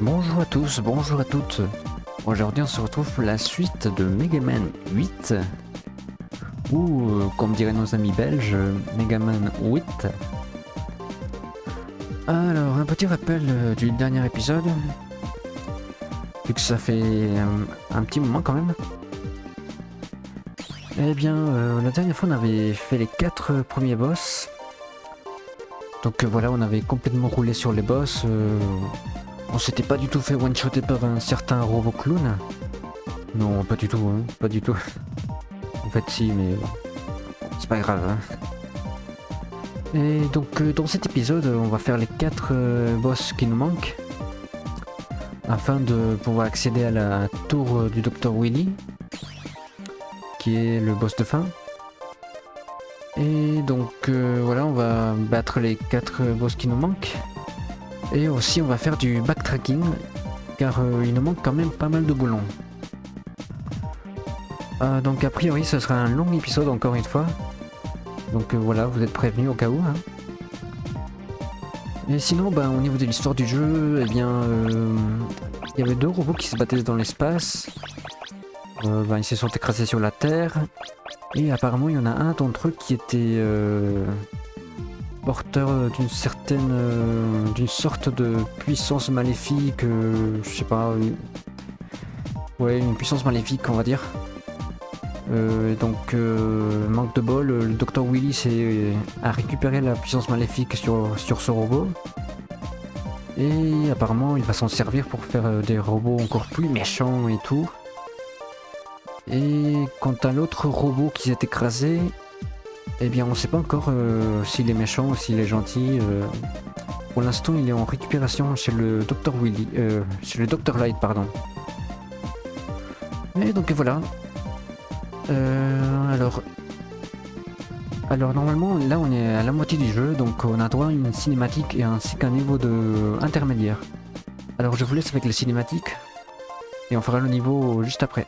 Bonjour à tous, bonjour à toutes. Aujourd'hui on se retrouve pour la suite de Mega Man 8 ou comme diraient nos amis belges, Mega Man 8. Alors un petit rappel du dernier épisode, vu que ça fait un petit moment quand même. Eh bien la dernière fois on avait fait les 4 premiers boss. Donc voilà, on avait complètement roulé sur les boss. On s'était pas du tout fait one-shotter par un certain robot clown. Non, pas du tout, hein, pas du tout. En fait, si, mais c'est pas grave. Hein. Et donc, dans cet épisode, on va faire les 4 boss qui nous manquent afin de pouvoir accéder à la tour du Dr. Willy, qui est le boss de fin. Et donc, voilà, on va battre les 4 boss qui nous manquent. Et aussi, on va faire du backtracking, car il nous manque quand même pas mal de boulons. Donc a priori ce sera un long épisode encore une fois. Donc voilà, vous êtes prévenus au cas où. Hein. Et sinon, au niveau de l'histoire du jeu, eh bien, il y avait 2 robots qui se battaient dans l'espace. Ils se sont écrasés sur la Terre. Et apparemment, il y en a un d'entre eux qui était porteur d'une sorte de puissance maléfique, je sais pas. Ouais, une puissance maléfique, on va dire. Manque de bol, le Dr. Willy a récupéré la puissance maléfique sur ce robot. Et apparemment il va s'en servir pour faire des robots encore plus méchants et tout. Et quant à l'autre robot qui s'est écrasé, eh bien on sait pas encore s'il est méchant ou s'il est gentil. Pour l'instant il est en récupération chez le Dr. Willy, chez le Dr. Light pardon. Et donc voilà. Alors normalement là on est à la moitié du jeu, donc on a droit à une cinématique et ainsi qu'un niveau de intermédiaire. Alors je vous laisse avec les cinématiques et on fera le niveau juste après.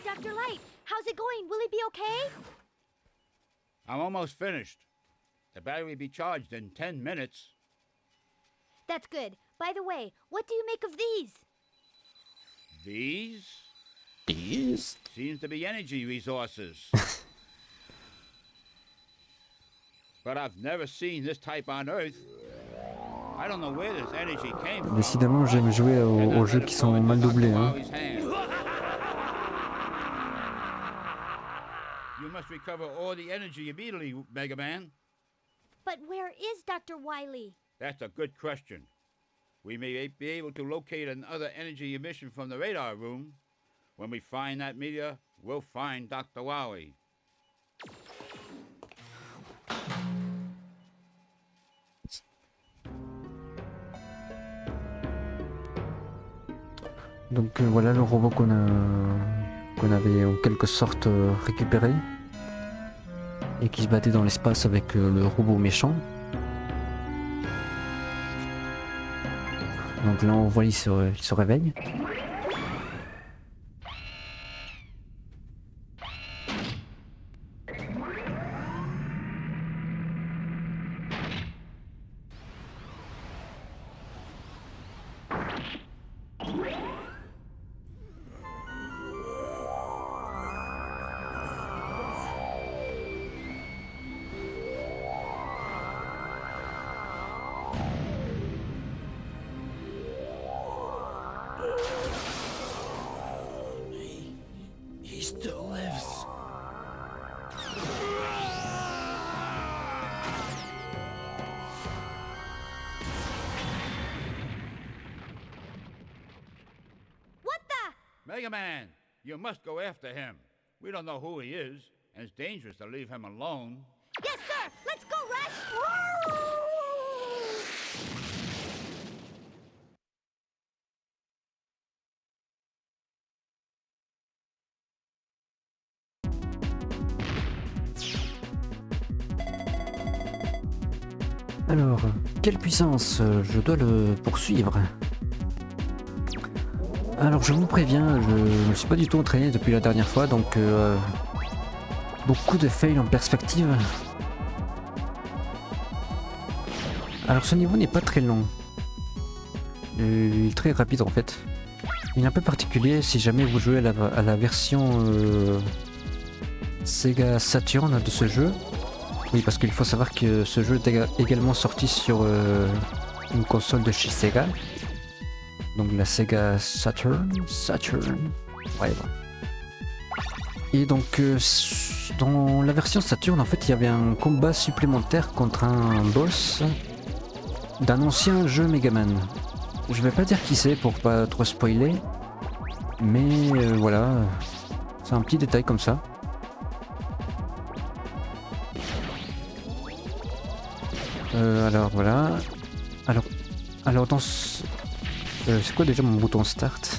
Dr. Light, how's it going? Will he be okay? I'm almost finished. The battery will be charged in 10 minutes. That's good. By the way, what do you make of these? These Yes. seems to be energy resources. But I've never seen this type on Earth. I don't know where this energy came from. Décidément j'aime jouer aux jeux qui sont mal doublés. Hein. You must recover all the energy immediately, Mega Man. But where is Dr. Wily? That's a good question. We may be able to locate another energy emission from the radar room. When we find that meteor, we'll find Dr. Wily. Donc voilà le robot qu'on avait en quelque sorte récupéré et qui se battait dans l'espace avec le robot méchant. Donc là on voit il se réveille. He still lives. What the? Mega Man, you must go after him. We don't know who he is, and it's dangerous to leave him alone. Yes, sir! Let's go, Rush! Alors, quelle puissance je dois le poursuivre? Alors je vous préviens, je ne me suis pas du tout entraîné depuis la dernière fois, donc beaucoup de fails en perspective. Alors ce niveau n'est pas très long. Il est très rapide en fait. Il est un peu particulier si jamais vous jouez à la version Sega Saturn de ce jeu. Oui, parce qu'il faut savoir que ce jeu est également sorti sur une console de chez Sega. Donc la Sega Saturn. Ouais, bon. Et donc dans la version Saturn, en fait, il y avait un combat supplémentaire contre un boss d'un ancien jeu Megaman. Je vais pas dire qui c'est pour pas trop spoiler, mais voilà, c'est un petit détail comme ça. Alors voilà. Alors dans ce... c'est quoi déjà mon bouton start?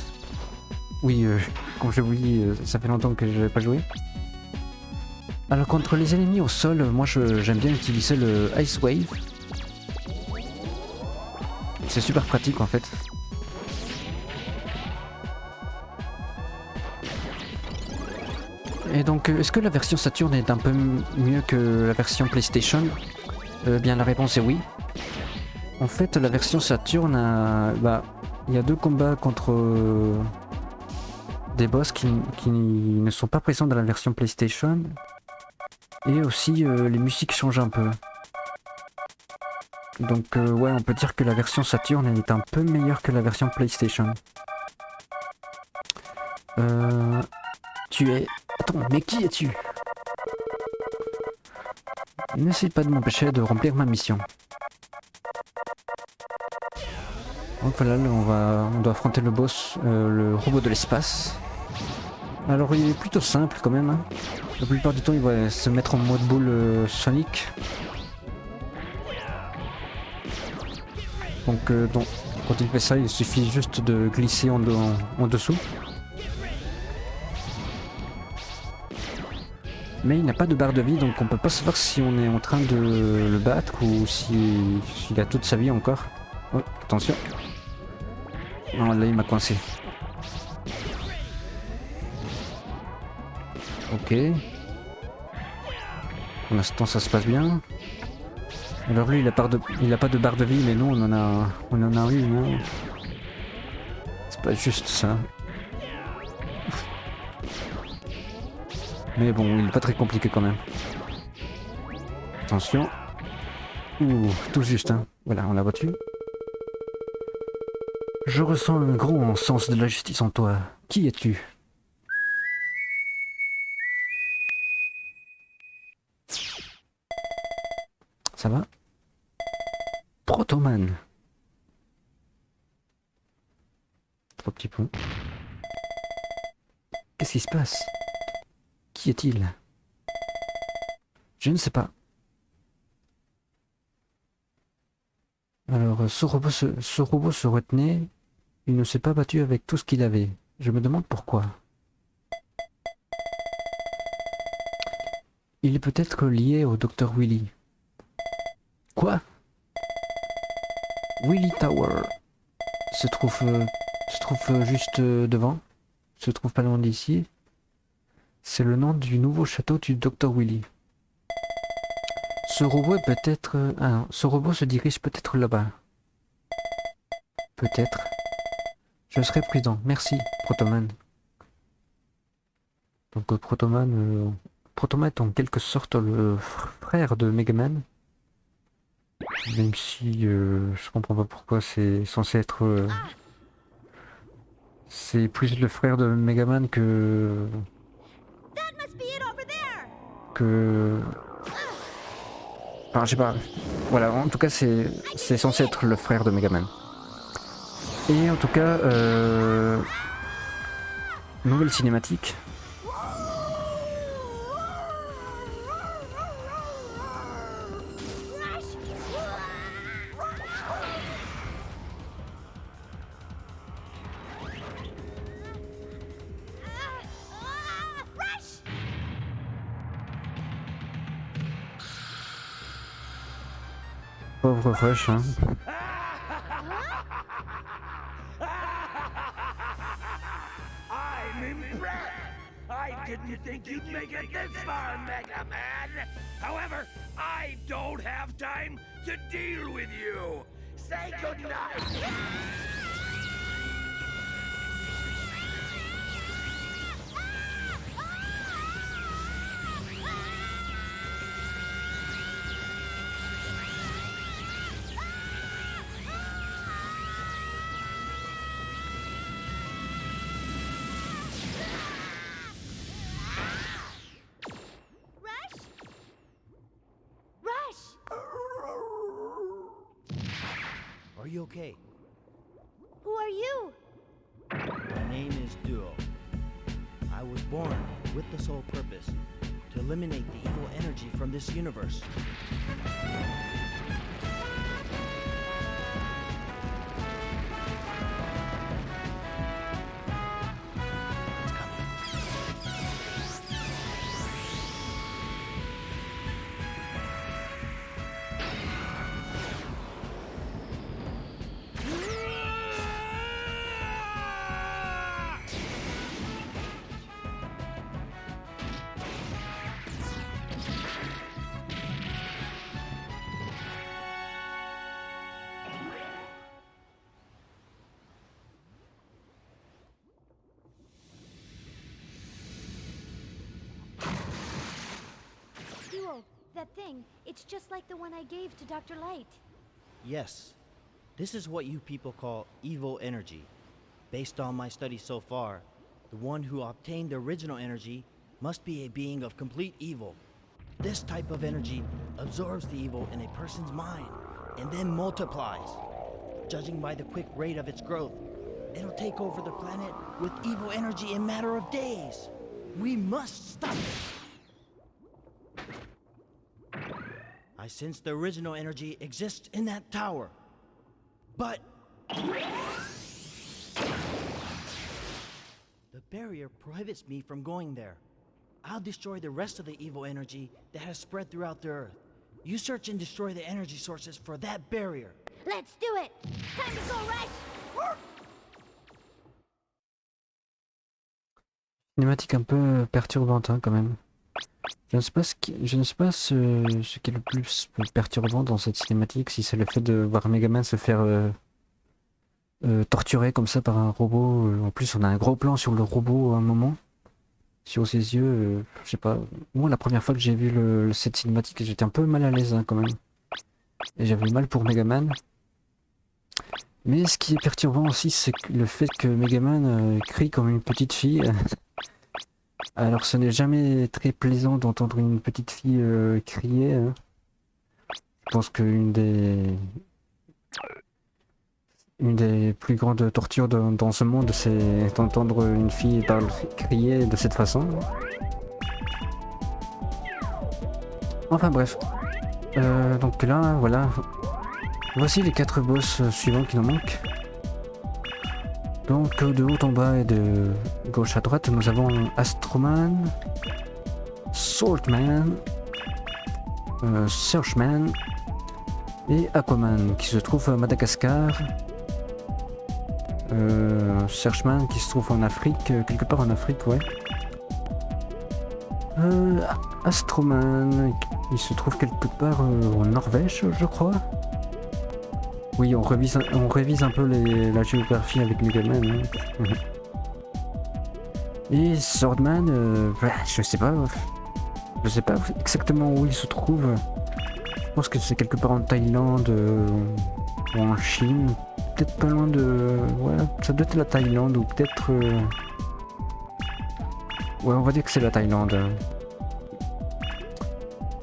Oui, comme je vous dis, ça fait longtemps que je n'avais pas joué. Alors contre les ennemis au sol, moi j'aime bien utiliser le Ice Wave. C'est super pratique en fait. Et donc, est-ce que la version Saturn est un peu mieux que la version PlayStation? Bien la réponse est oui. En fait, la version Saturn il y a 2 combats contre des boss qui ne sont pas présents dans la version PlayStation. Et aussi, les musiques changent un peu. Donc ouais, on peut dire que la version Saturn est un peu meilleure que la version PlayStation. Tu es... Attends, mais qui es-tu? N'essaie pas de m'empêcher de remplir ma mission. Donc voilà, là, on doit affronter le boss, le robot de l'espace. Alors il est plutôt simple quand même. Hein. La plupart du temps il va se mettre en mode boule Sonic. Donc quand il fait ça, il suffit juste de glisser en dessous. Mais il n'a pas de barre de vie, donc on peut pas savoir si on est en train de le battre ou s'il a toute sa vie encore. Oh, attention. Non, là il m'a coincé. Ok. Pour l'instant ça se passe bien. Alors lui il a pas de barre de vie, mais nous on en a une. Hein. C'est pas juste ça. Mais bon, il est pas très compliqué quand même. Attention. Ouh, tout juste, hein. Voilà, on l'a battu. Je ressens un grand sens de la justice en toi. Qui es-tu? Ça va? Protoman. 3 petits points. Qu'est-ce qui se passe? Qui est-il? Je ne sais pas. Alors, ce robot se retenait. Il ne s'est pas battu avec tout ce qu'il avait. Je me demande pourquoi. Il est peut-être lié au Dr. Willy. Quoi? Willy Tower se trouve juste devant. Se trouve pas loin d'ici. C'est le nom du nouveau château du Dr. Willy. Ce robot est peut-être... ce robot se dirige peut-être là-bas. Peut-être. Je serai prudent. Merci, Protoman. Donc Protoman est en quelque sorte le frère de Megaman. Même si je comprends pas pourquoi c'est censé être... c'est plus le frère de Megaman que... Enfin, je sais pas. Voilà, en tout cas, c'est censé être le frère de Megaman. Et en tout cas, nouvelle cinématique. Pauvre Rush, hein. I'm impressed. I didn't think you'd make it this far, Mega Man. However, I don't have time to deal with you. Say goodnight. Rush? Rush! Are you okay? Who are you? My name is Duo. I was born with the sole purpose to eliminate the evil energy from this universe. It's coming. Duo, that thing, it's just like the one I gave to Dr. Light. Yes, this is what you people call evil energy. Based on my studies so far, the one who obtained the original energy must be a being of complete evil. This type of energy absorbs the evil in a person's mind and then multiplies. Judging by the quick rate of its growth, it'll take over the planet with evil energy in a matter of days. We must stop it. I sense the original energy exists in that tower. But the barrier prohibits me from going there. I'll destroy the rest of the evil energy that has spread throughout the Earth. You search and destroy the energy sources for that barrier. Let's do it! Time to go, Rush! Cinématique un peu perturbante hein, quand même. Je ne sais pas ce qui est le plus perturbant dans cette cinématique, si c'est le fait de voir Megaman se faire torturer comme ça par un robot. En plus on a un gros plan sur le robot à un moment, sur ses yeux. Je sais pas, moi la première fois que j'ai vu cette cinématique j'étais un peu mal à l'aise hein, quand même. Et j'avais mal pour Megaman. Mais ce qui est perturbant aussi c'est le fait que Megaman crie comme une petite fille. Alors ce n'est jamais très plaisant d'entendre une petite fille crier. Hein. Je pense qu'une des plus grandes tortures dans ce monde, c'est d'entendre une fille crier de cette façon. Enfin bref. Donc là, voilà. Voici les 4 boss suivants qui nous manquent. Donc de haut en bas et de gauche à droite, nous avons Astroman, Saltman, Searchman et Aquaman qui se trouve à Madagascar. Searchman qui se trouve en Afrique, quelque part en Afrique, ouais. Astroman il se trouve quelque part en Norvège, je crois. Oui, on révise un peu la géographie avec Megaman. Hein. Et Swordman, je sais pas exactement où il se trouve. Je pense que c'est quelque part en Thaïlande ou en Chine. Peut-être pas loin de... Ouais, ça doit être la Thaïlande ou peut-être... Ouais, on va dire que c'est la Thaïlande.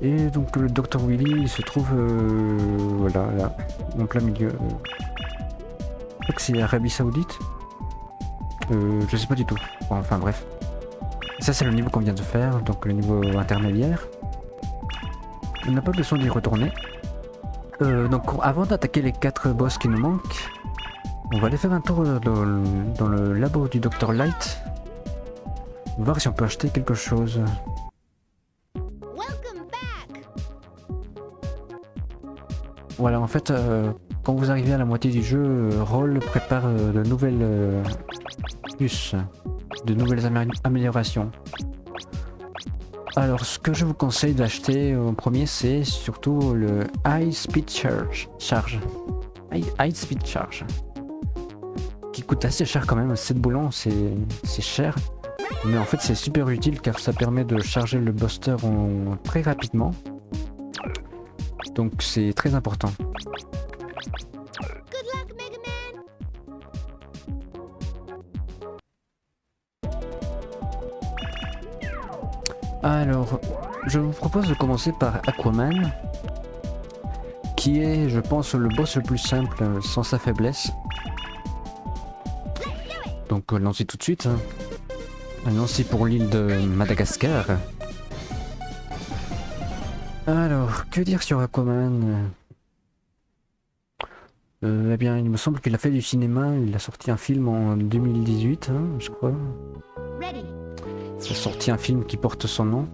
Et donc le Dr Willy il se trouve voilà là, en plein milieu. Je crois que c'est Arabie Saoudite. Je sais pas du tout. Bon, enfin bref. Ça c'est le niveau qu'on vient de faire, donc le niveau intermédiaire. On n'a pas besoin d'y retourner. Donc avant d'attaquer les 4 boss qui nous manquent, on va aller faire un tour dans le labo du Dr Light. Voir si on peut acheter quelque chose. Voilà, en fait, quand vous arrivez à la moitié du jeu, Roll prépare de nouvelles puces, de nouvelles améliorations. Alors, ce que je vous conseille d'acheter en premier, c'est surtout le High Speed Charge. High Speed Charge. Qui coûte assez cher quand même, 7 boulons, c'est cher. Mais en fait, c'est super utile car ça permet de charger le Buster très rapidement. Donc, c'est très important. Good luck, Mega Man! Alors, je vous propose de commencer par Aquaman, qui est, je pense, le boss le plus simple sans sa faiblesse. Donc, lancez tout de suite. Hein. Lancez pour l'île de Madagascar. Alors, que dire sur Aquaman? Eh bien, il me semble qu'il a fait du cinéma. Il a sorti un film en 2018, hein, je crois. Ready. Il a sorti un film qui porte son nom.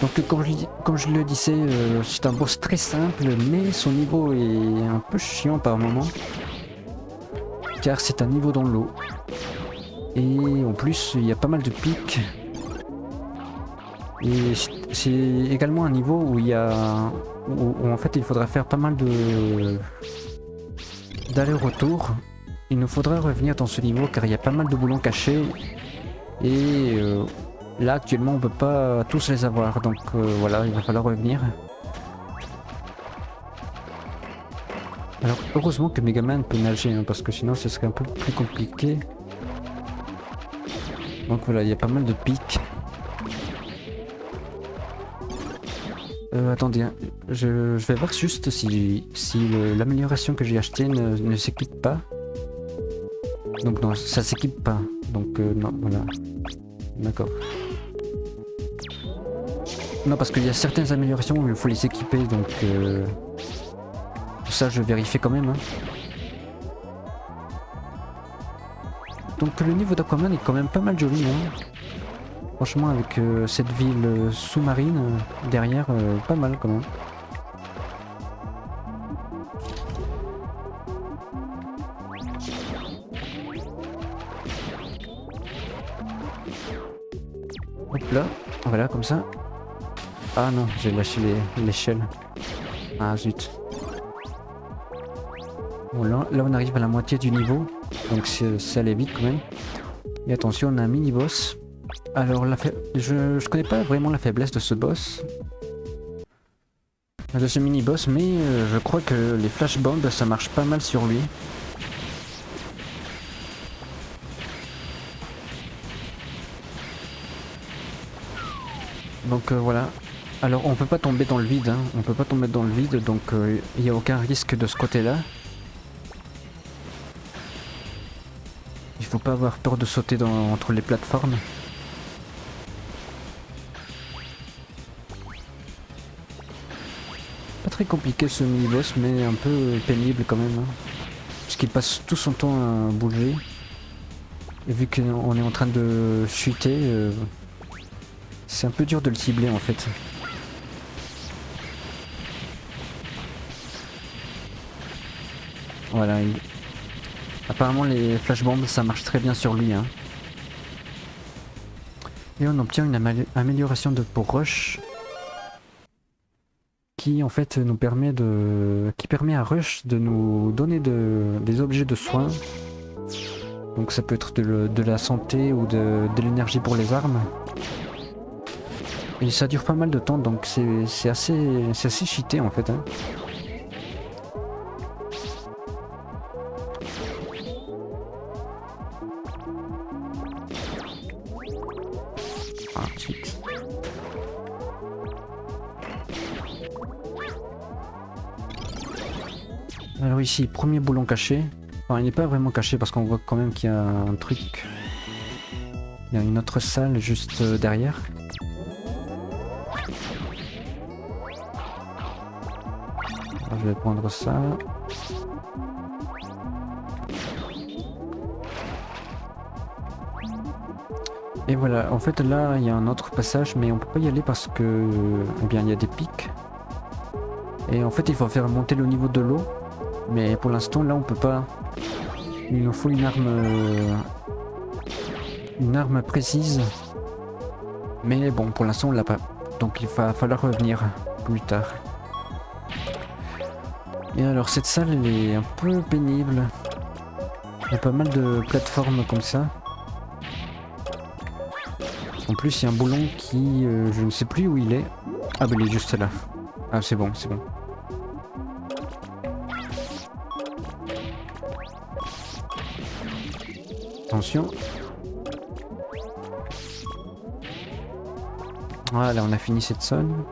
Donc comme je le disais, c'est un boss très simple, mais son niveau est un peu chiant par moment. Car c'est un niveau dans l'eau. Et en plus, il y a pas mal de pics. Et c'est également un niveau où il y a... Où en fait il faudra faire pas mal d'aller-retour. Il nous faudra revenir dans ce niveau car il y a pas mal de boulons cachés. Et là actuellement on peut pas tous les avoir, donc voilà, il va falloir revenir. Alors heureusement que Megaman peut nager, hein, parce que sinon ce serait un peu plus compliqué. Donc voilà, il y a pas mal de pics. Attendez, hein, je vais voir juste si l'amélioration que j'ai achetée ne s'équipe pas. Donc non, ça s'équipe pas. Donc non, voilà. D'accord. Non, parce qu'il y a certaines améliorations où il faut les équiper, donc ça je vérifie quand même. Hein. Donc le niveau d'Aquaman est quand même pas mal joli. Hein. Franchement, avec cette ville sous-marine derrière, pas mal quand même. Hop là, voilà comme ça. Ah non, j'ai lâché l'échelle. Ah zut. Bon là on arrive à la moitié du niveau, donc c'est allé vite quand même. Et attention, on a un mini-boss. Alors je connais pas vraiment la faiblesse de ce boss. De ce mini-boss, mais je crois que les flash bombs ça marche pas mal sur lui. Donc voilà. Alors on peut pas tomber dans le vide, hein. On peut pas tomber dans le vide, donc il n'y a aucun risque de ce côté-là. Il faut pas avoir peur de sauter entre les plateformes. Pas très compliqué ce mini-boss, mais un peu pénible quand même. Hein. Parce qu'il passe tout son temps à bouger. Et vu qu'on est en train de chuter, c'est un peu dur de le cibler en fait. Voilà. Apparemment les flashbombs ça marche très bien sur lui. Hein. Et on obtient une amélioration pour Rush. Qui en fait nous permet qui permet à Rush de nous donner des objets de soins. Donc ça peut être de la santé ou de l'énergie pour les armes. Et ça dure pas mal de temps, donc c'est assez cheaté en fait. Hein. Ah, ensuite. Alors ici, premier boulon caché. Enfin, il n'est pas vraiment caché parce qu'on voit quand même qu'il y a un truc. Il y a une autre salle juste derrière. Alors, je vais prendre ça. Et voilà, en fait là il y a un autre passage mais on peut pas y aller parce que eh bien il y a des pics. Et en fait il faut faire monter le niveau de l'eau. Mais pour l'instant là on peut pas. Il nous faut une arme précise Mais bon, pour l'instant on l'a pas. Donc il va falloir revenir plus tard. Et alors cette salle elle est un peu pénible. Il y a pas mal de plateformes comme ça. En plus il y a un boulon qui... je ne sais plus où il est. Ah bah il est juste là. Ah c'est bon, c'est bon. Attention. Voilà, on a fini cette zone.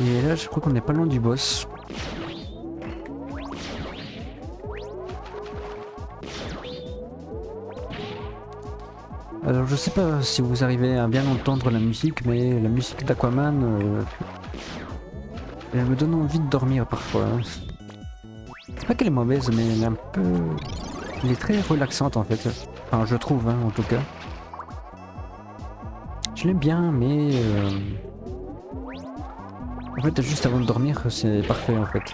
Et là, je crois qu'on n'est pas loin du boss. Alors, je sais pas si vous arrivez à bien entendre la musique, mais la musique d'Aquaman, elle me donne envie de dormir parfois. Hein. C'est pas qu'elle est mauvaise, mais elle est un peu... Elle est très relaxante en fait. Enfin, je trouve, hein, en tout cas. Je l'aime bien, mais... En fait, juste avant de dormir, c'est parfait en fait.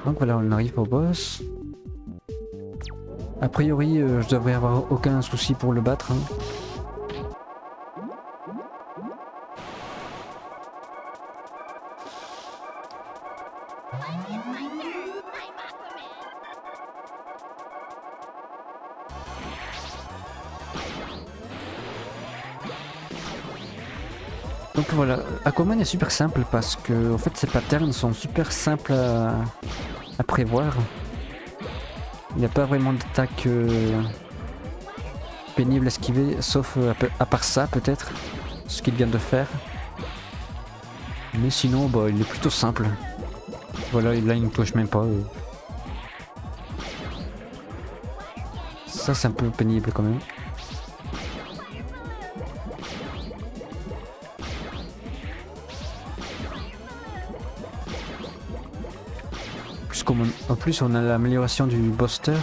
Donc voilà, on arrive au boss. A priori, je devrais avoir aucun souci pour le battre. Hein. Donc voilà, Aquaman est super simple parce que en fait ses patterns sont super simples à prévoir. Il n'y a pas vraiment d'attaque pénible à esquiver, sauf à part ça peut-être, ce qu'il vient de faire. Mais sinon, bah, il est plutôt simple. Voilà, là il ne touche même pas. Ça c'est un peu pénible quand même. En plus on a l'amélioration du Buster.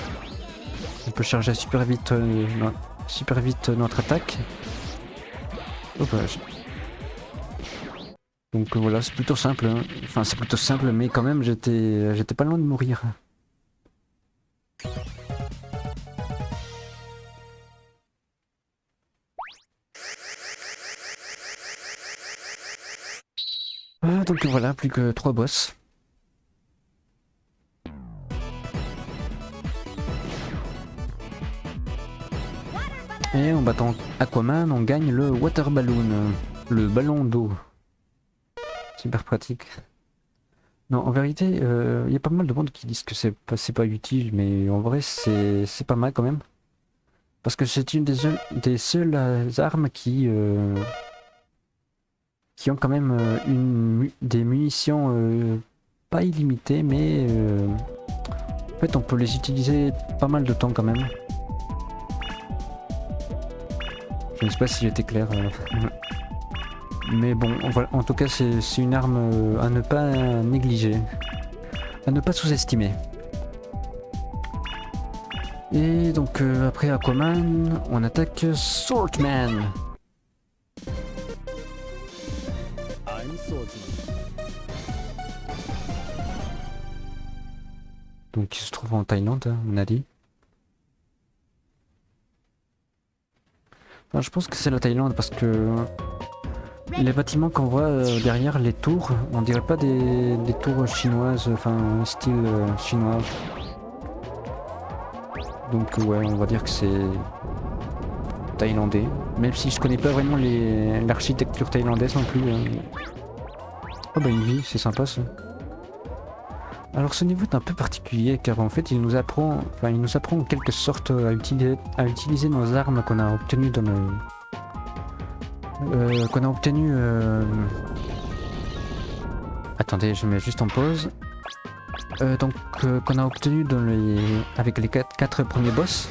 On peut charger super vite notre attaque. Oh, bah, donc voilà, c'est plutôt simple. Hein. Enfin c'est plutôt simple, mais quand même j'étais pas loin de mourir. Donc voilà, plus que 3 boss. Et en battant Aquaman, on gagne le Water Balloon, le ballon d'eau. Super pratique. Non, en vérité, il y a pas mal de monde qui disent que c'est pas utile, mais en vrai, c'est pas mal quand même. Parce que c'est une des seules armes qui ont quand même des munitions pas illimitées, mais en fait, on peut les utiliser pas mal de temps quand même. Je ne sais pas si j'étais clair. Mais bon, voilà. En tout cas, c'est une arme à ne pas négliger. À ne pas sous-estimer. Et donc, après Aquaman, on attaque Swordsman. Donc, il se trouve en Thaïlande, hein, on a dit. Enfin, je pense que c'est la Thaïlande parce que les bâtiments qu'on voit derrière les tours, on dirait pas des tours chinoises, enfin style chinois. Donc ouais, on va dire que c'est thaïlandais. Même si je connais pas vraiment l'architecture thaïlandaise non plus. Oh bah une vie, c'est sympa ça. Alors ce niveau est un peu particulier car en fait il nous apprend en quelque sorte à utiliser nos armes qu'on a obtenues dans le... Attendez, je mets juste en pause. Qu'on a obtenu avec les 4 premiers boss.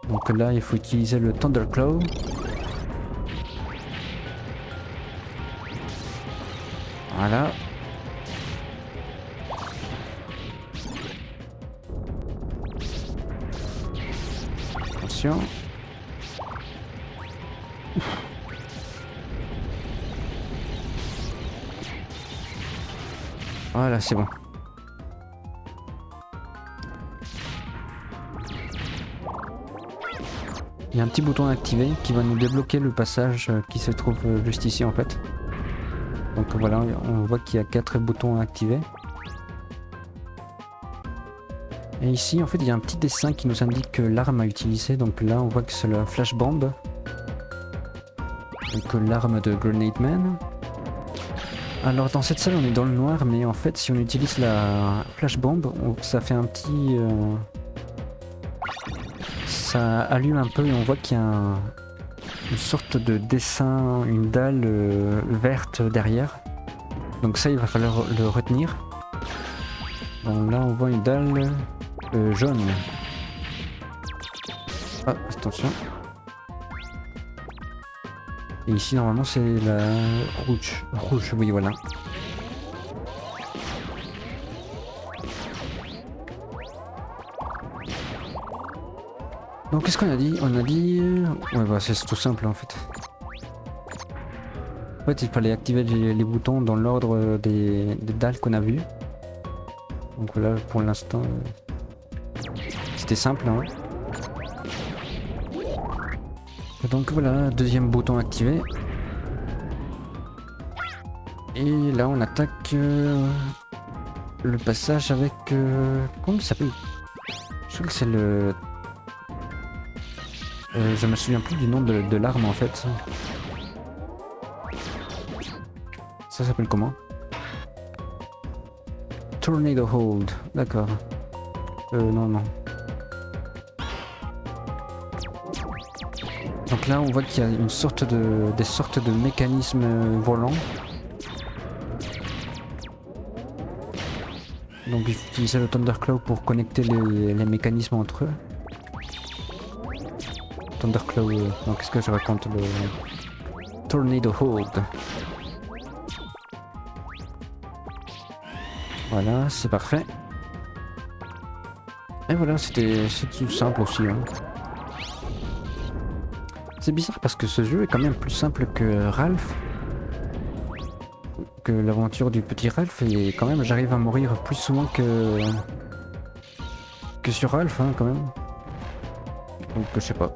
Donc là il faut utiliser le Thunderclaw. Voilà. Attention. Voilà, c'est bon. Il y a un petit bouton à activer qui va nous débloquer le passage qui se trouve juste ici en fait. Donc voilà, on voit qu'il y a 4 boutons à activer. Et ici en fait il y a un petit dessin qui nous indique l'arme à utiliser. Donc là on voit que c'est la flash bomb. Donc l'arme de Grenade Man. Alors dans cette salle on est dans le noir, mais en fait si on utilise la flash bomb, ça fait un petit... ça allume un peu et on voit qu'il y a une sorte de dessin, une dalle verte derrière. Donc ça il va falloir le retenir. Donc là on voit une dalle jaune. Ah attention. Et ici normalement c'est la rouge. Rouge, oui voilà. Donc qu'est-ce qu'on a dit? On a dit... Ouais bah c'est tout simple en fait. En fait il fallait activer les boutons dans l'ordre des dalles qu'on a vues. Donc voilà pour l'instant... c'était simple hein. Donc voilà, deuxième bouton activé. Et là on attaque le passage avec... comment il s'appelle? Je crois que c'est le... je me souviens plus du nom de l'arme en fait. Ça s'appelle comment? Tornado Hold, d'accord. Non. Donc là on voit qu'il y a une sorte des sortes de mécanismes volants. Donc il faut utiliser le Thunderclaw pour connecter les mécanismes entre eux. Thunderclaw, non qu'est-ce que je raconte, le Tornado Hold. Voilà, c'est parfait. Et voilà, c'est tout simple aussi. Hein. C'est bizarre parce que ce jeu est quand même plus simple que Ralph. Que l'aventure du petit Ralph, et quand même j'arrive à mourir plus souvent que sur Ralph hein, quand même. Donc je sais pas.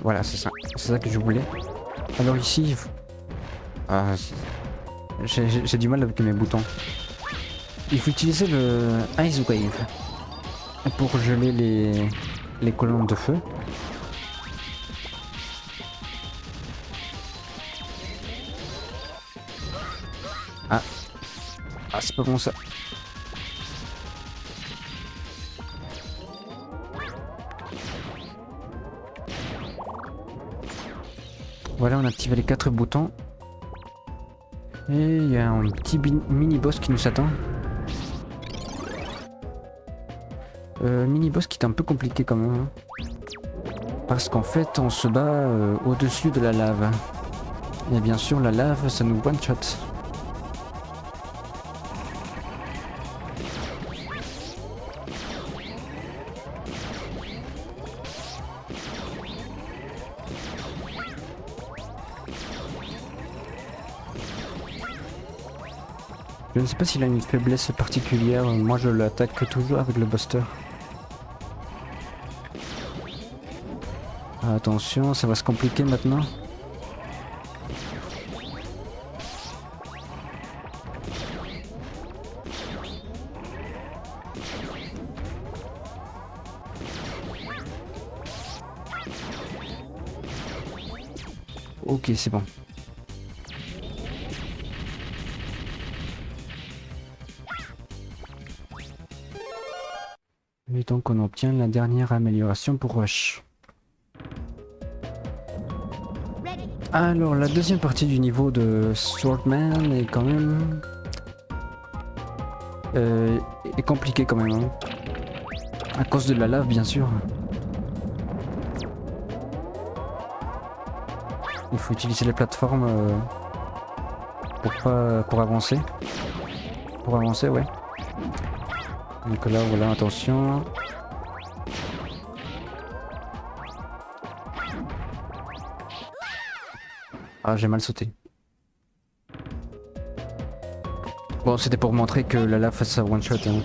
Voilà c'est ça que je voulais. Alors ici, j'ai du mal avec mes boutons. Il faut utiliser le Ice Wave pour geler les colonnes de feu. Ah c'est pas bon ça. Voilà, on a activé les 4 boutons. Et il y a un petit mini-boss qui nous attend. Mini-boss qui est un peu compliqué quand même. Hein. Parce qu'en fait, on se bat au-dessus de la lave. Et bien sûr, la lave, ça nous one-shot. Je ne sais pas s'il a une faiblesse particulière, moi je l'attaque toujours avec le Buster. Attention, ça va se compliquer maintenant. Ok, c'est bon. Et donc on obtient la dernière amélioration pour Rush. Alors la deuxième partie du niveau de Swordman est quand même... est compliquée quand même. Hein. À cause de la lave bien sûr. Il faut utiliser les plateformes pour avancer. Pour avancer, ouais. Donc là, voilà, attention. Ah, j'ai mal sauté. Bon, c'était pour montrer que la lave fasse sa one shot. Hein.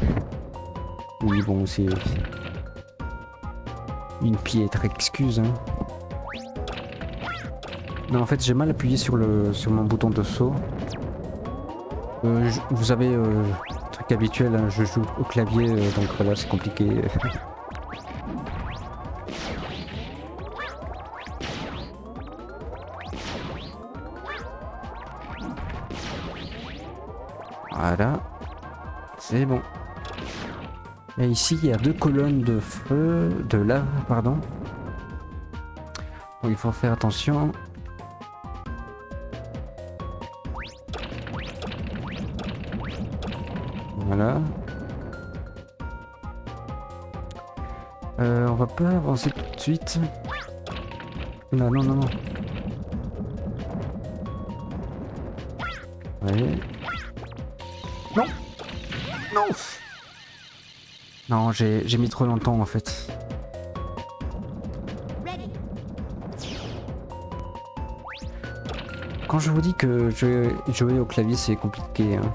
Oui, bon, c'est... Une piètre excuse. Hein. Non, en fait, j'ai mal appuyé sur mon bouton de saut. Vous savez, truc habituel, hein, je joue au clavier, donc voilà, c'est compliqué. Voilà. C'est bon. Et ici, il y a 2 colonnes de feu, de lave, pardon. Donc il faut faire attention. Voilà. On va pas avancer tout de suite. Non, non, non, non. Ouais. Non. Non. Non, j'ai mis trop longtemps en fait. Quand je vous dis que jouer au clavier c'est compliqué. Hein.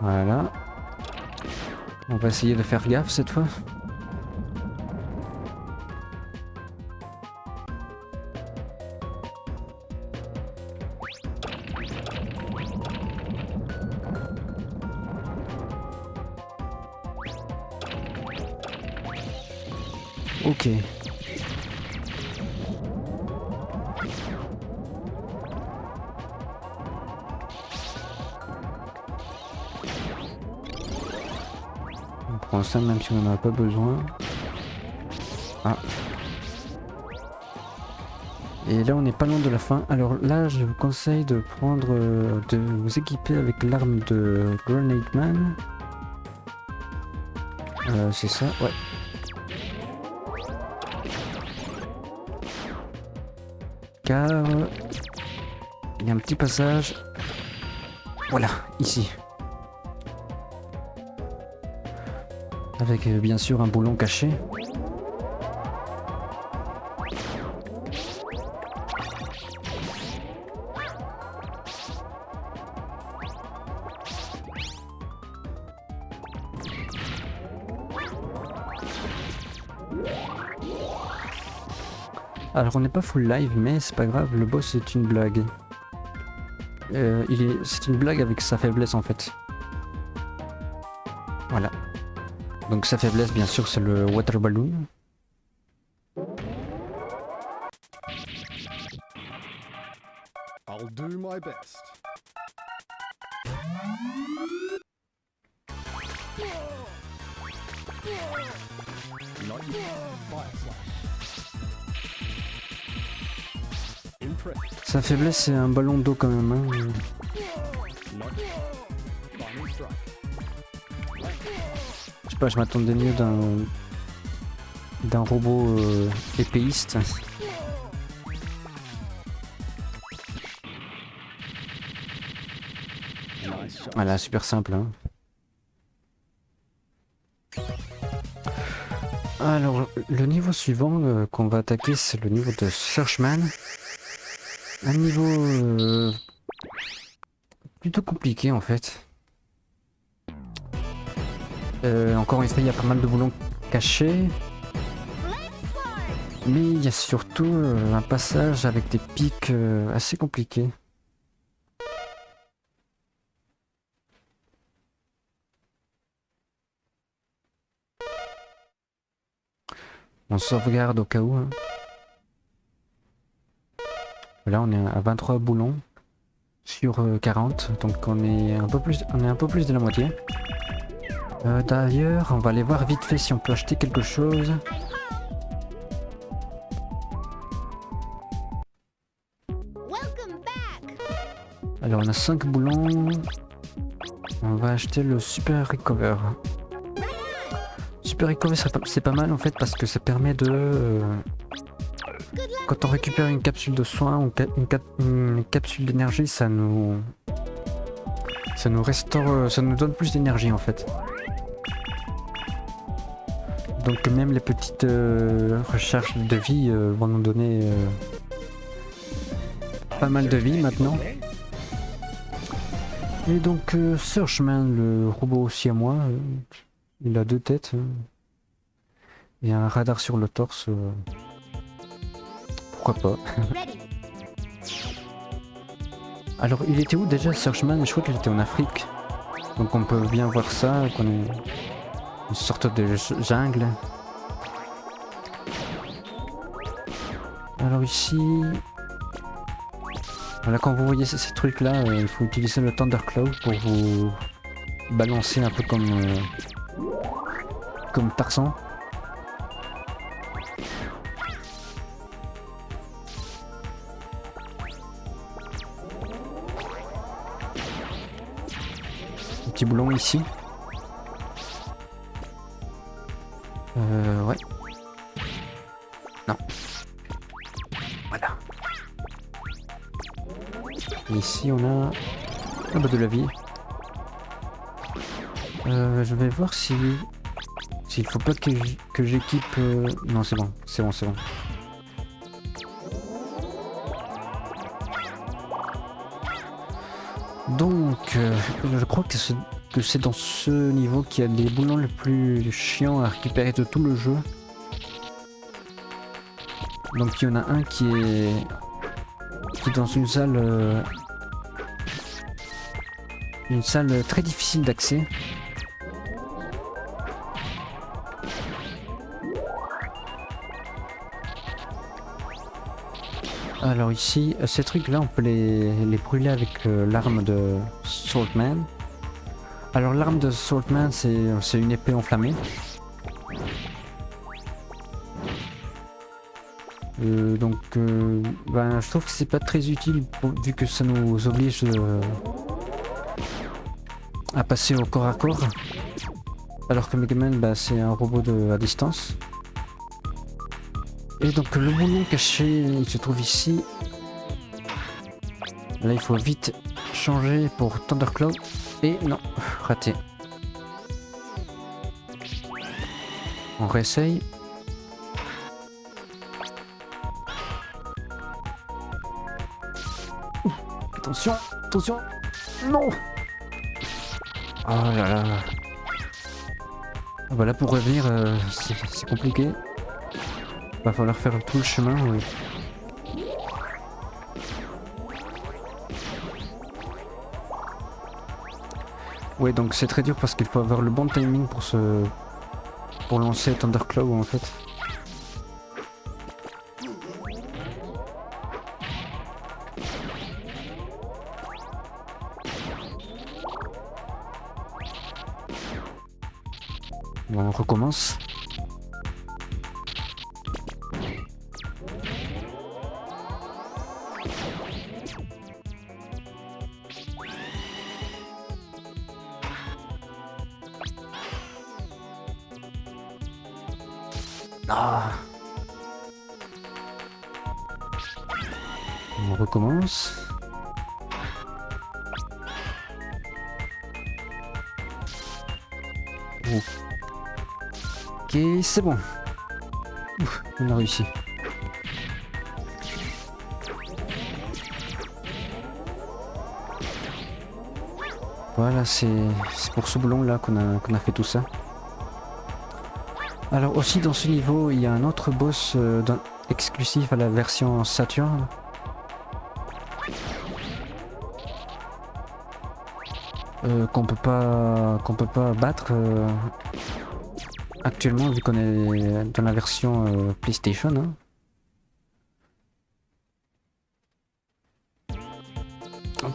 Voilà. On va essayer de faire gaffe cette fois. Ok. On prend ça même si on n'en a pas besoin. Ah. Et là on n'est pas loin de la fin. Alors là je vous conseille de prendre, de vous équiper avec l'arme de Grenade Man. C'est ça, ouais. Car il y a un petit passage. Voilà, ici. Avec bien sûr un boulon caché. Alors on n'est pas full live mais c'est pas grave, le boss c'est une blague. C'est une blague avec sa faiblesse en fait. Voilà. Donc sa faiblesse bien sûr c'est le water balloon. I'll do my best. Not yet. Fire slash. Impressive. Sa faiblesse c'est un ballon d'eau quand même. Hein. Not yet. Final strike. Je sais pas, je m'attendais mieux d'un robot épéiste. Nice shot. Voilà, super simple. Hein. Alors, le niveau suivant qu'on va attaquer, c'est le niveau de Searchman. Un niveau plutôt compliqué en fait. Encore une fois, il y a pas mal de boulons cachés. Mais il y a surtout un passage avec des pics assez compliqués. On sauvegarde au cas où. Hein. Là on est à 23 boulons sur 40, donc on est un peu plus de la moitié. D'ailleurs, on va aller voir vite fait si on peut acheter quelque chose. Alors on a 5 boulons. On va acheter le Super Recover. Super Recover c'est pas mal en fait parce que ça permet de Quand on récupère une capsule de soin ou une capsule d'énergie, ça nous restaure, ça nous donne plus d'énergie en fait. Donc même les petites recherches de vie vont nous donner pas mal de vie maintenant. Et donc Searchman, le robot siamois, il a 2 têtes et un radar sur le torse. Pourquoi pas. Ready. Alors il était où déjà Searchman? Je crois qu'il était en Afrique. Donc on peut bien voir ça, qu'on est une sorte de jungle. Alors ici... Voilà, quand vous voyez ces trucs là, il faut utiliser le Thunderclaw pour vous balancer un peu comme Tarzan. Un petit boulon ici. Ouais. Non. Voilà. Et ici on a de la vie. Je vais voir s'il faut pas que j'équipe... Non c'est bon, c'est bon. Donc je crois que c'est dans ce niveau qu'il y a les boulons les plus chiants à récupérer de tout le jeu. Donc il y en a un qui est dans une salle très difficile d'accès. Alors ici, ces trucs là on peut les brûler avec l'arme de Swordsman. Alors l'arme de Swordsman c'est une épée enflammée. Donc je trouve que c'est pas très utile vu que ça nous oblige à passer au corps à corps. Alors que Megaman c'est un robot à distance. Et donc le boulon caché il se trouve ici. Là il faut vite changer pour Thunderclaw. Et non, raté. On réessaye. Attention, attention. Non. Oh là là. Voilà, pour revenir, c'est compliqué. Va falloir faire tout le chemin. Ouais, donc c'est très dur parce qu'il faut avoir le bon timing pour lancer Thunderclaw en fait. Bon, on recommence. Ah. On recommence. Ok, c'est bon. Ouf, on a réussi. Voilà, c'est pour ce boulon là qu'on a fait tout ça. Alors aussi dans ce niveau, il y a un autre boss exclusif à la version Saturn. Qu'on peut pas battre actuellement vu qu'on est dans la version PlayStation. Hein.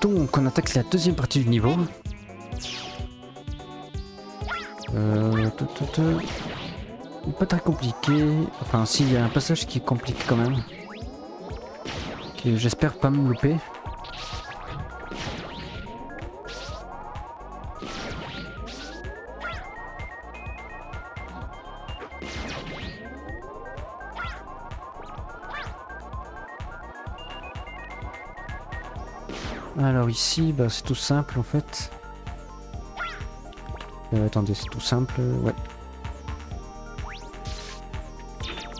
Donc on attaque la deuxième partie du niveau. Pas très compliqué. Enfin si, il y a un passage qui est compliqué quand même. Que j'espère pas me louper. Alors ici, bah, c'est tout simple en fait. Attendez, c'est tout simple, ouais.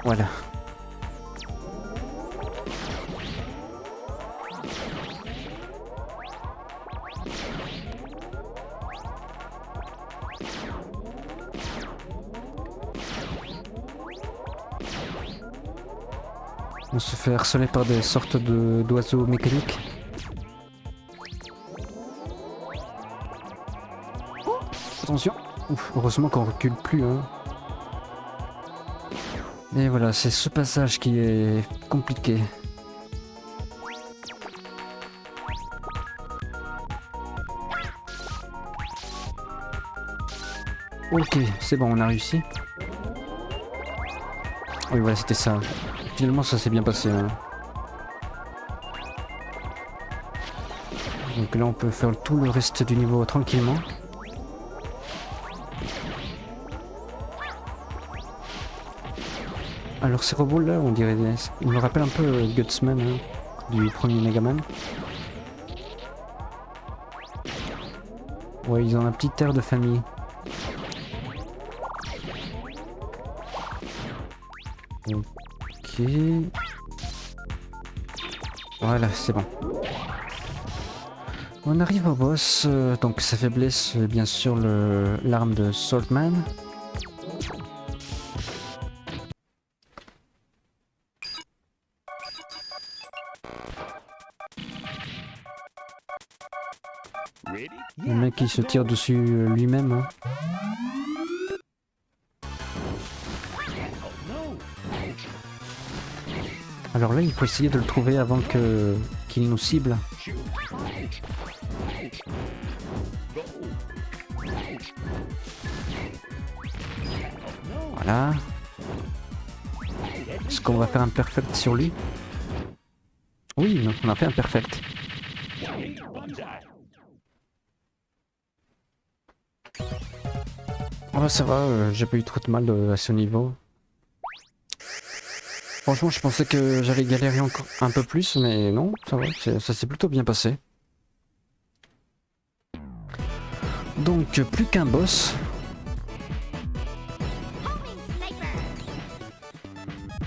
Voilà. On se fait harceler par des sortes d'oiseaux mécaniques. Oh, attention. Ouf, heureusement qu'on recule plus. Hein. Et voilà, c'est ce passage qui est compliqué. Ok, c'est bon, on a réussi. Oui, voilà, c'était ça. Finalement, ça s'est bien passé. Hein. Donc là, on peut faire tout le reste du niveau tranquillement. Alors ces robots là, on dirait, ils me rappellent un peu Gutsman hein, du premier Megaman. Ouais, ils ont un petit air de famille. Ok. Voilà, c'est bon. On arrive au boss, donc sa faiblesse, bien sûr, l'arme de Saltman. Le mec qui se tire dessus lui-même. Hein. Alors là, il faut essayer de le trouver avant qu'il nous cible. Voilà. Est-ce qu'on va faire un perfect sur lui? Oui, non, on a fait un perfect. Oh, ça va, j'ai pas eu trop de mal à ce niveau. Franchement, je pensais que j'allais galérer encore un peu plus, mais non, ça va, ça s'est plutôt bien passé. Donc, plus qu'un boss.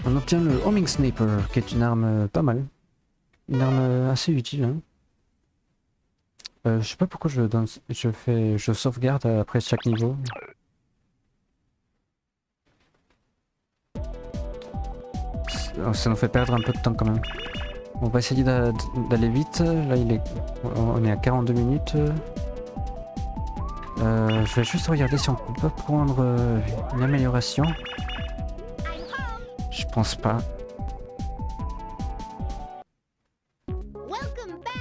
On obtient le Homing Sniper, qui est une arme pas mal. Une arme assez utile. Hein. Je sais pas pourquoi je sauvegarde après chaque niveau. Ça nous fait perdre un peu de temps quand même. On va essayer d'aller vite. Là, on est à 42 minutes. Je vais juste regarder si on peut pas prendre une amélioration. Je pense pas.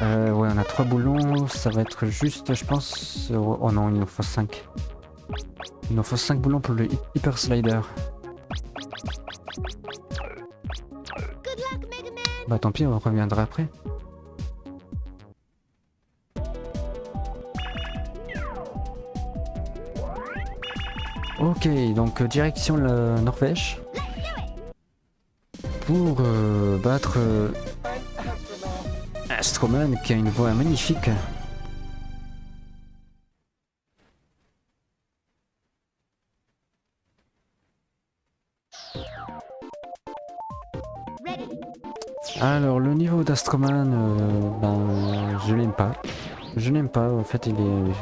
Ouais, on a 3 boulons. Ça va être juste, je pense. Oh non, il nous faut 5. Il nous faut 5 boulons pour le Hyper Slider. Bah tant pis, on reviendra après. Ok, donc direction la Norvège. Pour battre Astroman qui a une voix magnifique. Alors le niveau d'Astroman, ben je l'aime pas. Je l'aime pas, en fait il est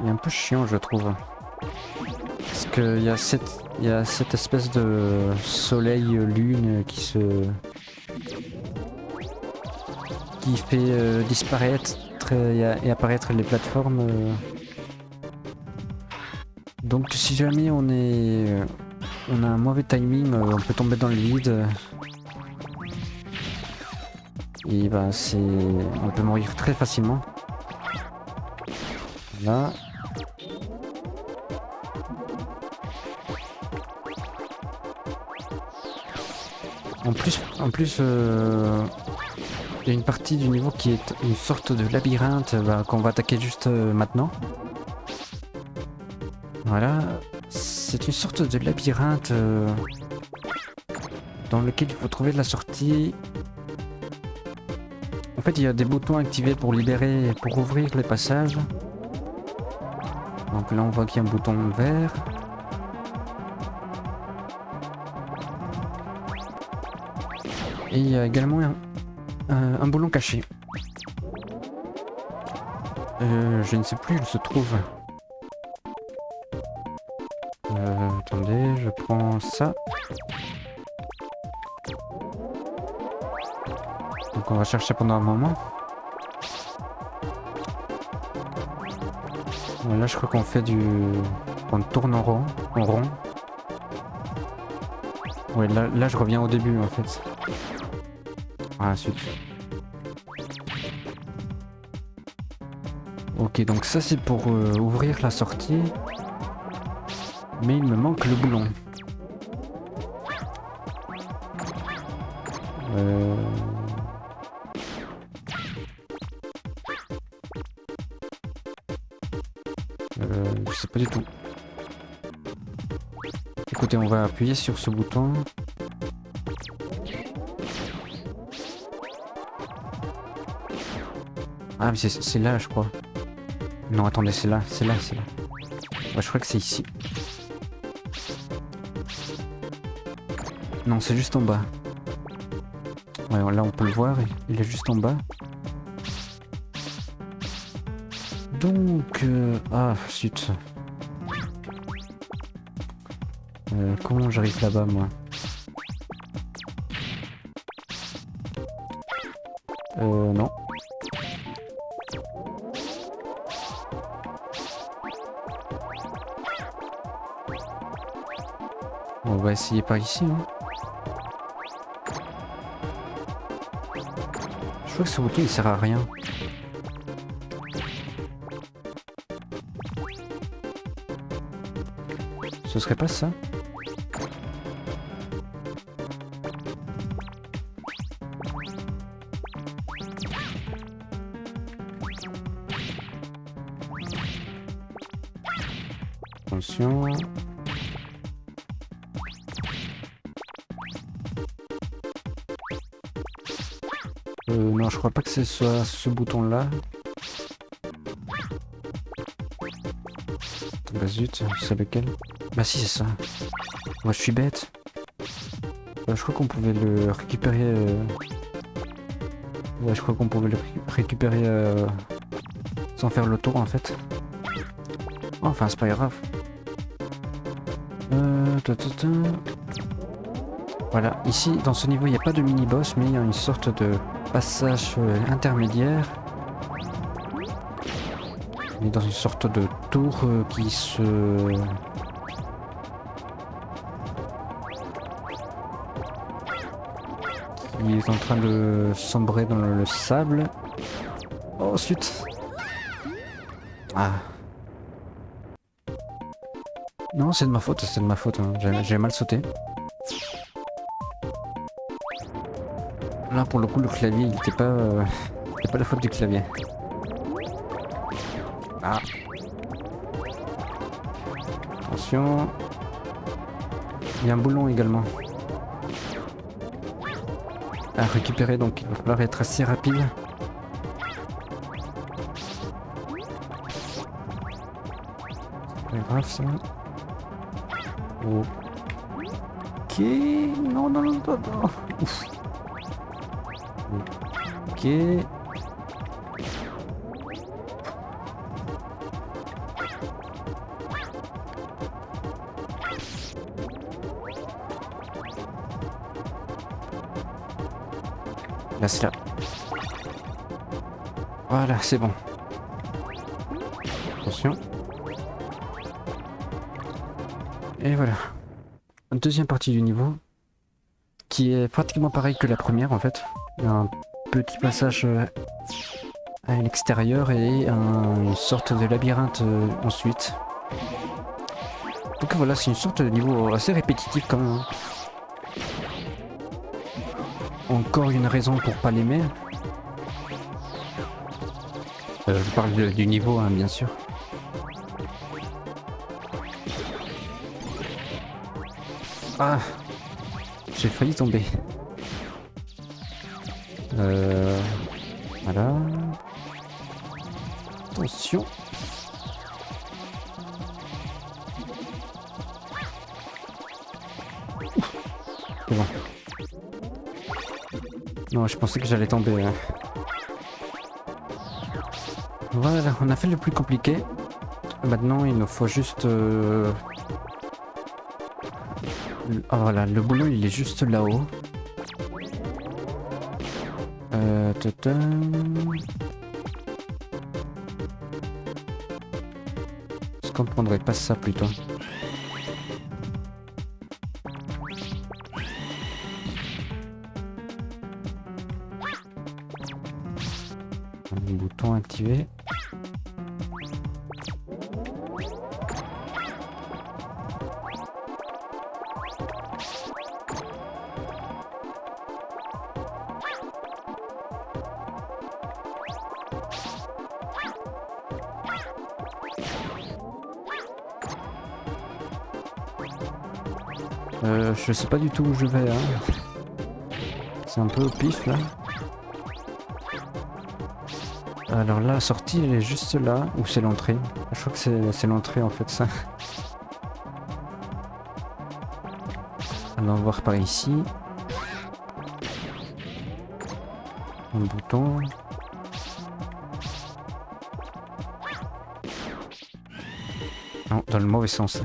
un peu chiant je trouve. Parce qu'il y a cette espèce de soleil-lune qui fait disparaître et apparaître les plateformes. Donc si jamais on a un mauvais timing, on peut tomber dans le vide. Et bah on peut mourir très facilement. Là. En plus, il y a une partie du niveau qui est une sorte de labyrinthe qu'on va attaquer juste maintenant. Voilà. C'est une sorte de labyrinthe dans lequel il faut trouver la sortie. En fait, il y a des boutons activés pour libérer et pour ouvrir les passages. Donc là, on voit qu'il y a un bouton vert. Et il y a également un boulon caché. Je ne sais plus où il se trouve. Attendez, je prends ça. Donc on va chercher pendant un moment. Bon, là je crois qu'on fait on tourne en rond. Ouais, là je reviens au début en fait. Ah, super. Ok, donc ça c'est pour ouvrir la sortie. Mais il me manque le boulon. Je sais pas du tout. Écoutez, on va appuyer sur ce bouton. Ah mais c'est là je crois. Non attendez, c'est là. Ouais, je crois que c'est ici. Non, c'est juste en bas. Ouais, là on peut le voir, il est juste en bas. Donc... Ah, zut. Comment j'arrive là-bas, moi? Non. On va essayer par ici, hein. Je crois que ce bouton il sert à rien. Ce serait pas ça? Attention. Non, je crois pas que ce soit ce bouton-là. Bah zut, c'est lequel? Bah si, c'est ça. Moi, je suis bête. Je crois qu'on pouvait le récupérer... Ouais, je crois qu'on pouvait le récupérer sans faire le tour, en fait. Enfin, c'est pas grave. Voilà, ici, dans ce niveau, il n'y a pas de mini-boss, mais il y a une sorte de passage intermédiaire. On est dans une sorte de tour qui est en train de sombrer dans le sable. Oh, zut. Ah. Non, c'est de ma faute, hein. J'ai mal sauté. Là, pour le coup, le clavier, il était pas... c'était pas la faute du clavier. Ah. Attention. Il y a un boulon également. À récupérer, donc il va falloir être assez rapide. C'est pas grave ça. Ok. Non. Ouf. Ok. Là, c'est là. Voilà, c'est bon. Attention. Et voilà. Deuxième partie du niveau. Qui est pratiquement pareil que la première en fait. Il y a un petit passage à l'extérieur et une sorte de labyrinthe ensuite. Donc voilà, c'est une sorte de niveau assez répétitif quand même. Encore une raison pour pas l'aimer. Je parle du niveau, hein, bien sûr. Ah, j'ai failli tomber. Voilà. Attention. C'est bon. Non, je pensais que j'allais tomber. Hein. Voilà, on a fait le plus compliqué. Maintenant, il nous faut juste... Ah voilà, le boulot, il est juste là-haut. Tata. Est-ce qu'on prendrait pas ça plutôt? Un bouton activé. Je sais pas du tout où je vais, hein. C'est un peu au pif là. Alors là, la sortie elle est juste là, ou c'est l'entrée? Je crois que c'est l'entrée en fait ça. Allons voir par ici. Un bouton. Non, dans le mauvais sens.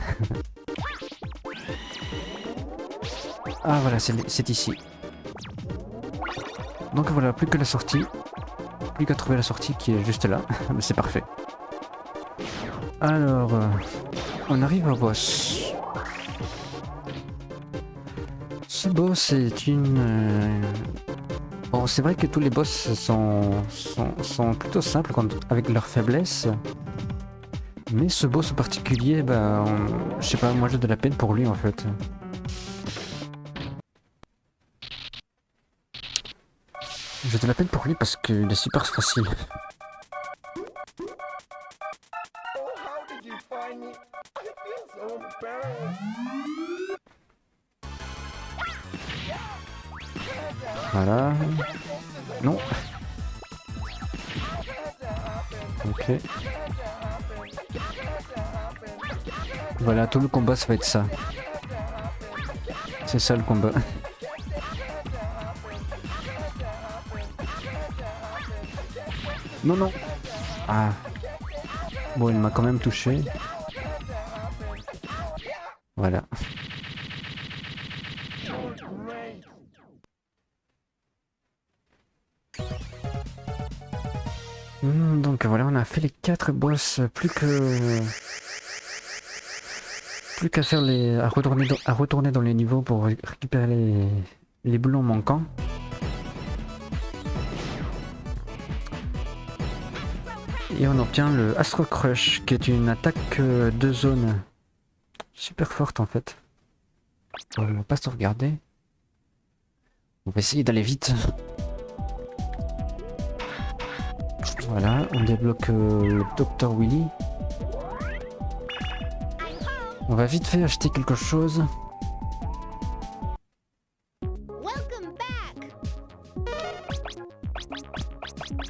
Ah voilà, c'est ici. Donc voilà, plus que la sortie. Plus qu'à trouver la sortie qui est juste là. C'est parfait. Alors, on arrive au boss. Ce boss est une... Bon, c'est vrai que tous les boss sont plutôt simples avec leurs faiblesses. Mais ce boss en particulier, bah, je sais pas, moi j'ai de la peine pour lui en fait. J'ai de la peine pour lui parce qu'il est super facile. Voilà. Non. Ok. Voilà, tout le combat ça va être ça. C'est ça le combat. Non, non. Ah. Bon, il m'a quand même touché. Voilà. Donc voilà, on a fait les 4 boss. Plus qu'à faire à retourner dans les niveaux pour récupérer les boulons manquants. Et on obtient le Astro Crush, qui est une attaque de zone super forte en fait. On va pas se regarder. On va essayer d'aller vite. Voilà, on débloque le Dr Willy. On va vite fait acheter quelque chose.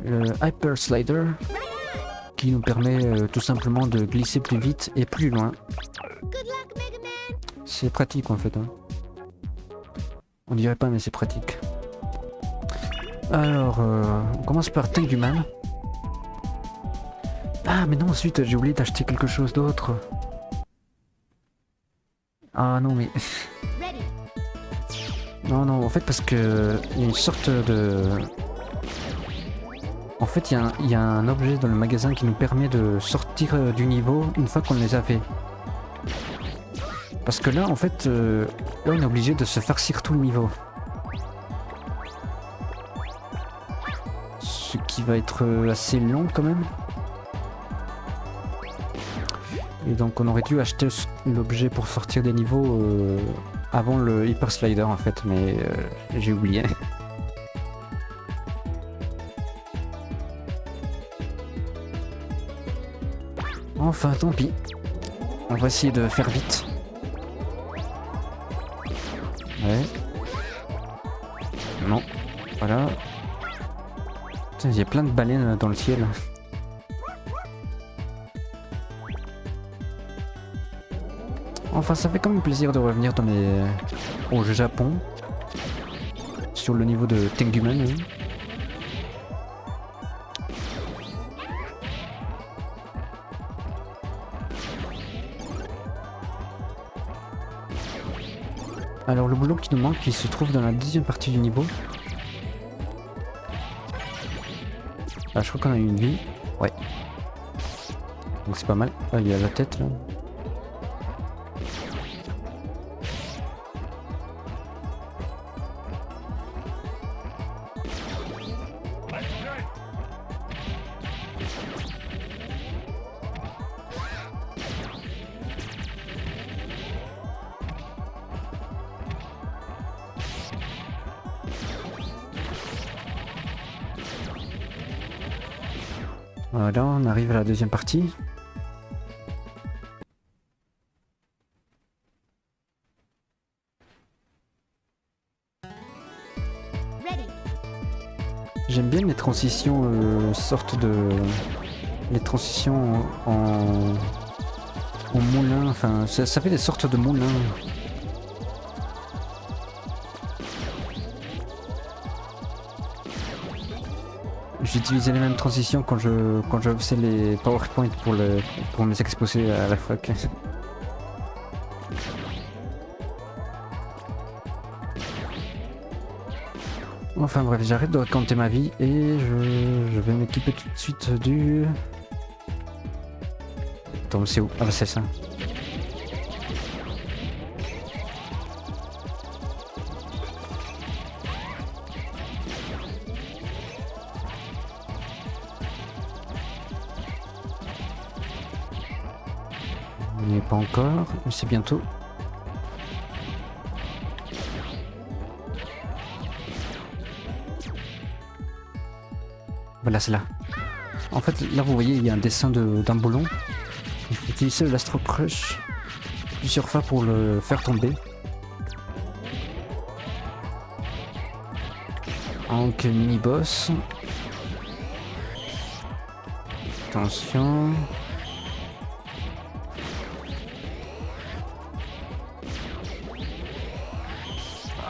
Le Hyper Slider, qui nous permet tout simplement de glisser plus vite et plus loin. C'est pratique en fait. Hein. On dirait pas mais c'est pratique. Alors, on commence par Tank du Man. Ah mais non, ensuite j'ai oublié d'acheter quelque chose d'autre. Ah non mais... non, en fait parce que... il y a une sorte de... En fait, il y a un objet dans le magasin qui nous permet de sortir du niveau une fois qu'on les a fait. Parce que là, en fait, là, on est obligé de se farcir tout le niveau. Ce qui va être assez long quand même. Et donc, on aurait dû acheter l'objet pour sortir des niveaux avant le Hyper Slider en fait, mais j'ai oublié. Enfin, tant pis. On va essayer de faire vite. Ouais. Non. Voilà. il y a plein de baleines dans le ciel. Enfin, ça fait quand même plaisir de revenir au Japon. Sur le niveau de Tenguman. Oui. Alors le boulot qui nous manque, il se trouve dans la deuxième partie du niveau. Ah, je crois qu'on a eu une vie. Ouais. Donc c'est pas mal. Ah, il y a la tête là. Voilà, on arrive à la deuxième partie. J'aime bien les transitions, les transitions en moulin, enfin ça fait des sortes de moulins. J'utilisais les mêmes transitions quand je faisais les PowerPoint pour mes exposés à la fac. Enfin bref, j'arrête de raconter ma vie et je vais m'équiper tout de suite du... Attends, c'est où? Ah bah c'est ça. On n'y est pas encore, mais c'est bientôt. Voilà, c'est là. En fait, là vous voyez, il y a un dessin d'un boulon. Il faut utiliser l'Astro Crush plusieurs fois pour le faire tomber. Donc, mini-boss. Attention.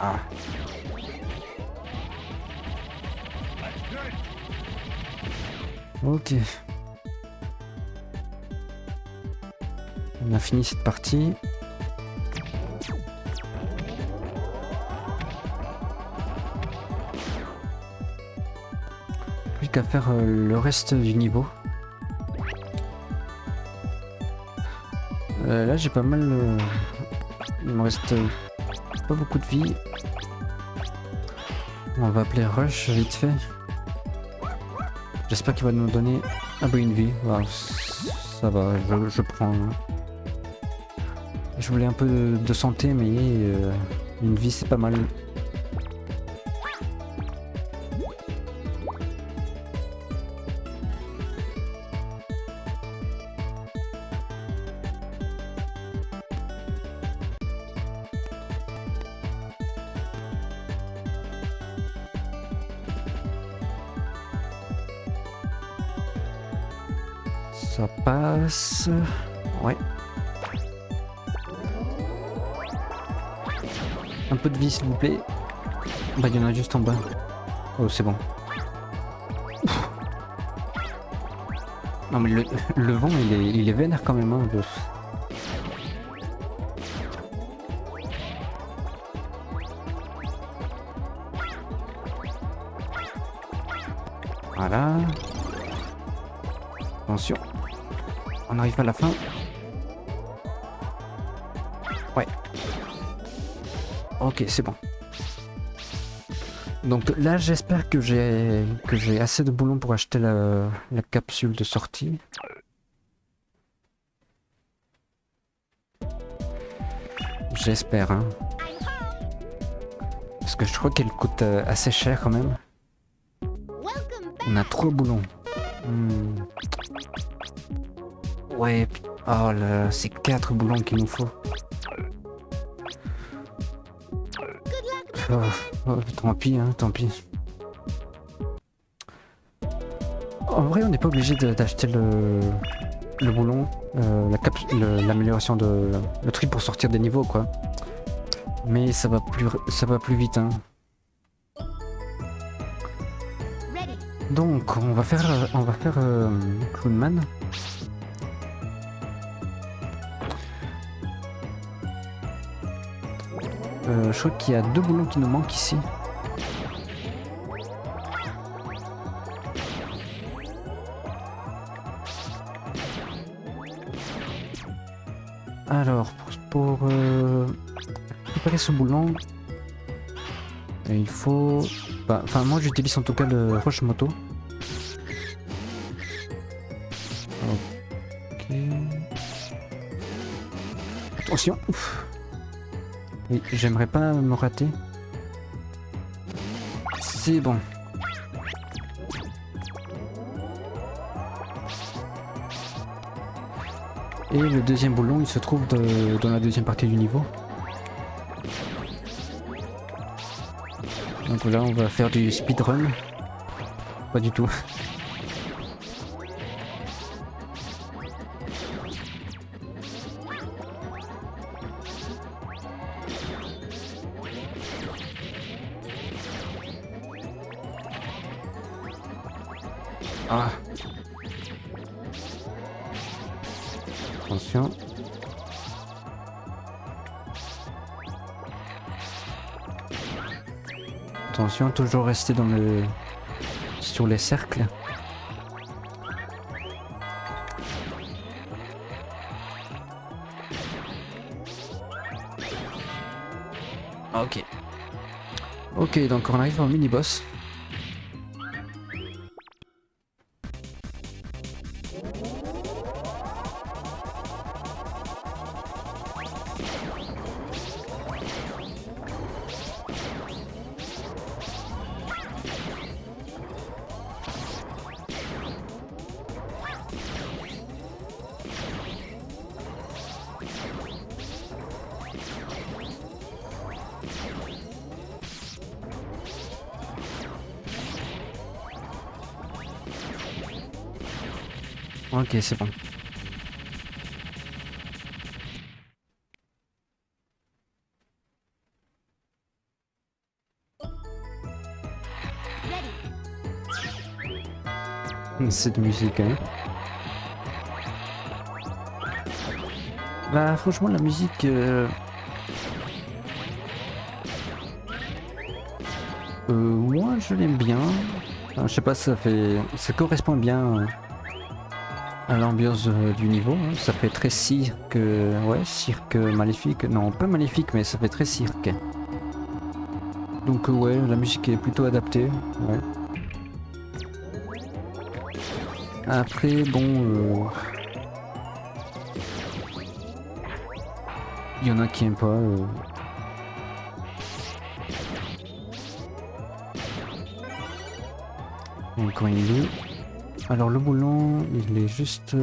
Ah. Ok. On a fini cette partie. Plus qu'à faire le reste du niveau. Là j'ai pas mal... il me reste pas beaucoup de vie. On va appeler Rush vite fait. J'espère qu'il va nous donner un peu une vie. Voilà, ça va, je prends. Je voulais un peu de santé, mais une vie c'est pas mal. Ça passe. Ouais. Un peu de vie s'il vous plaît. Bah il y en a juste en bas. Oh c'est bon. Ouf. Non mais le vent il est vénère quand même hein. Voilà. Attention. On arrive à la fin. Ouais. Ok, c'est bon. Donc là, j'espère que j'ai assez de boulons pour acheter la capsule de sortie. J'espère, hein. Parce que je crois qu'elle coûte assez cher quand même. On a 3 boulons. Ouais, oh là, c'est 4 boulons qu'il nous faut. Oh, tant pis, hein, tant pis. En vrai, on n'est pas obligé d'acheter le boulon, l'amélioration de le truc pour sortir des niveaux quoi. Mais ça va plus vite hein. Ready. Donc on va faire Clownman. Je crois qu'il y a 2 boulons qui nous manquent ici. Alors, pour préparer ce boulon, il faut... Enfin, moi j'utilise en tout cas le Rush Moto. Ok. Attention. Ouf. Oui, j'aimerais pas me rater. C'est bon. Et le deuxième boulon, il se trouve dans la deuxième partie du niveau. Donc là, on va faire du speedrun. Pas du tout. Ah. Attention. Attention, toujours rester sur les cercles. Ok. Ok, donc on arrive au mini-boss. Ok, c'est bon. Cette musique, hein. Bah, franchement, la musique... moi, je l'aime bien. Enfin, je sais pas, ça correspond bien à l'ambiance du niveau. Hein. Ça fait très cirque... ouais, cirque maléfique. Non, pas maléfique, mais ça fait très cirque. Donc, ouais, la musique est plutôt adaptée. Ouais. Après, bon... il y en a qui aiment pas. Donc, quand il est... Alors le boulon, il est juste...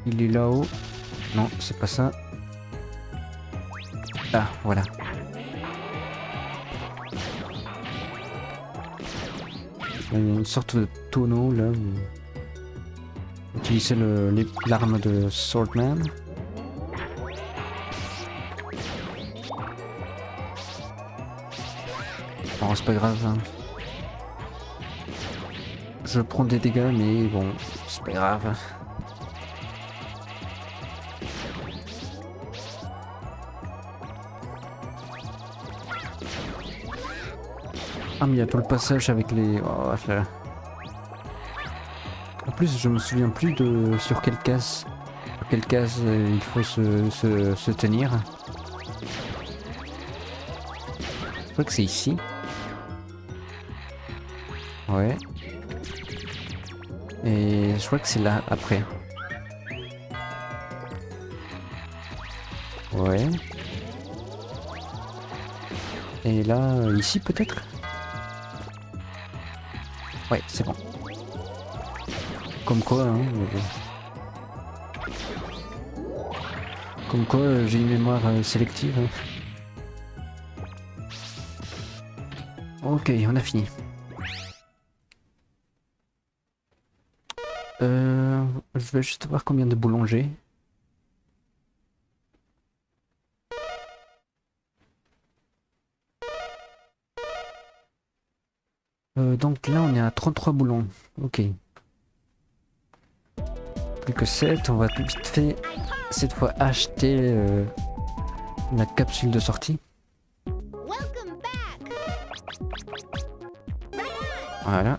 il est là-haut. Non, c'est pas ça. Ah, voilà. Il y a une sorte de tonneau là. Utiliser l'arme de Swordman. Bon, c'est pas grave. Hein. Je prends des dégâts, mais bon, c'est pas grave. Ah, mais il y a tout le passage avec les... Oh, là. En plus, je me souviens plus de sur quelle case il faut se tenir. Je crois que c'est ici. Ouais. Et je crois que c'est là après. Ouais. Et là, ici peut-être? Ouais, c'est bon. Comme quoi, hein. Comme quoi, j'ai une mémoire sélective. Hein. Ok, on a fini. Je vais juste voir combien de boulons j'ai. Donc là on est à 33 boulons. Ok. Plus que 7, on va tout vite fait cette fois acheter la capsule de sortie. Welcome back. Right on. Voilà.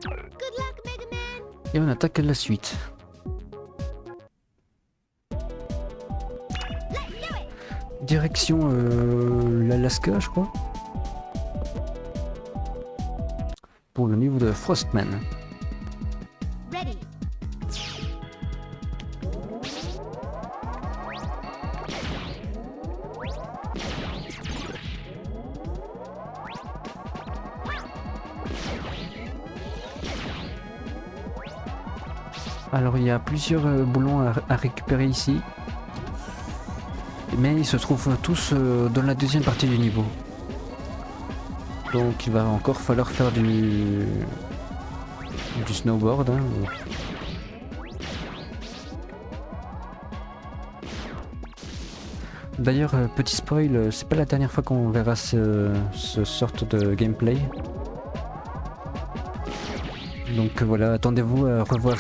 Good luck, Mega Man. Et on attaque la suite. Let's do it. Direction l'Alaska, je crois. Pour le niveau de Frostman. Ready. Alors il y a plusieurs boulons à récupérer ici. Mais ils se trouvent tous dans la deuxième partie du niveau. Donc il va encore falloir faire du snowboard. Hein. D'ailleurs, petit spoil, c'est pas la dernière fois qu'on verra ce sorte de gameplay. Donc voilà, attendez-vous à revoir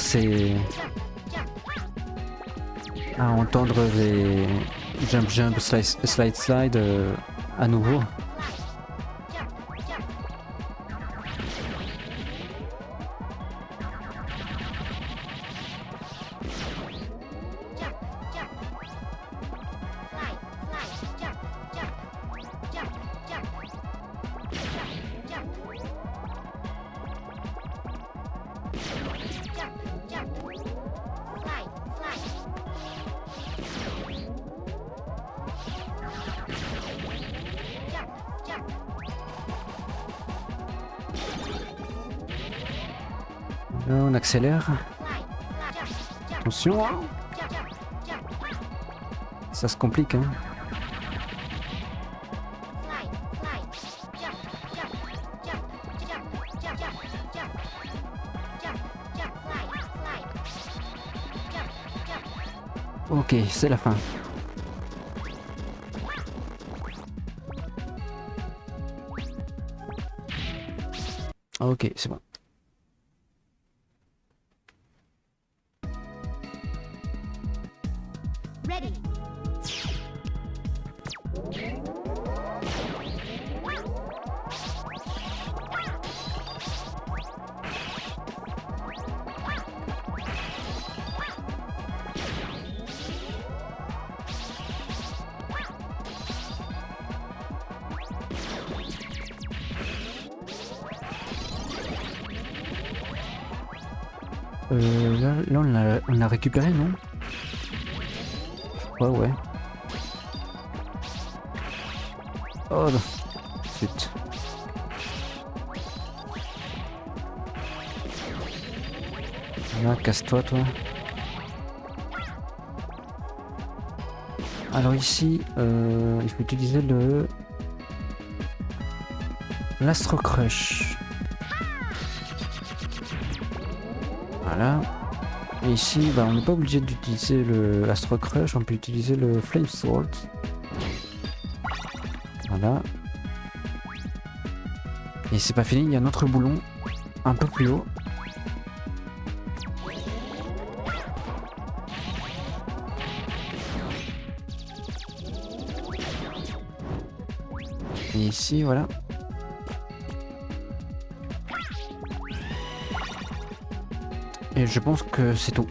à entendre les jump, slide à nouveau. Là, on accélère. Attention. Ça se complique, hein. Ok, c'est la fin. Ok, c'est bon. Ready. Là on l'a récupéré, non? Ouais. Oh non. Zut. Là, casse-toi, toi. Alors ici, il faut utiliser l'Astro Crush. Voilà. Et ici, bah, on n'est pas obligé d'utiliser le Astro Crush, on peut utiliser le Flame Sword. Voilà. Et c'est pas fini, il y a un autre boulon un peu plus haut. Et ici, voilà. Et je pense que c'est tout.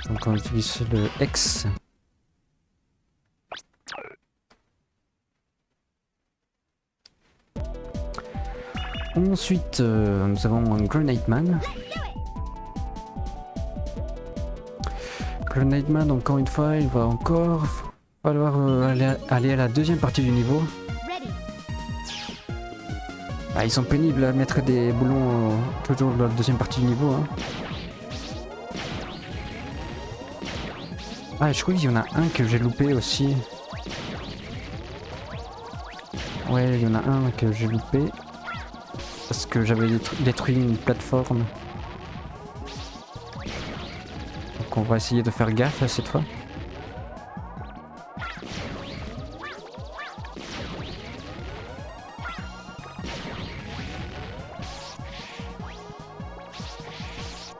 Donc on utilise le X. Ensuite, nous avons un Grenade Man. Grenade Man, encore une fois, il va encore falloir aller à la deuxième partie du niveau. Ah, ils sont pénibles à mettre des boulons toujours dans la deuxième partie du niveau. Hein. Ah, je crois qu'il y en a un que j'ai loupé aussi. Ouais, il y en a un que j'ai loupé. Parce que j'avais détruit une plateforme. Donc on va essayer de faire gaffe cette fois.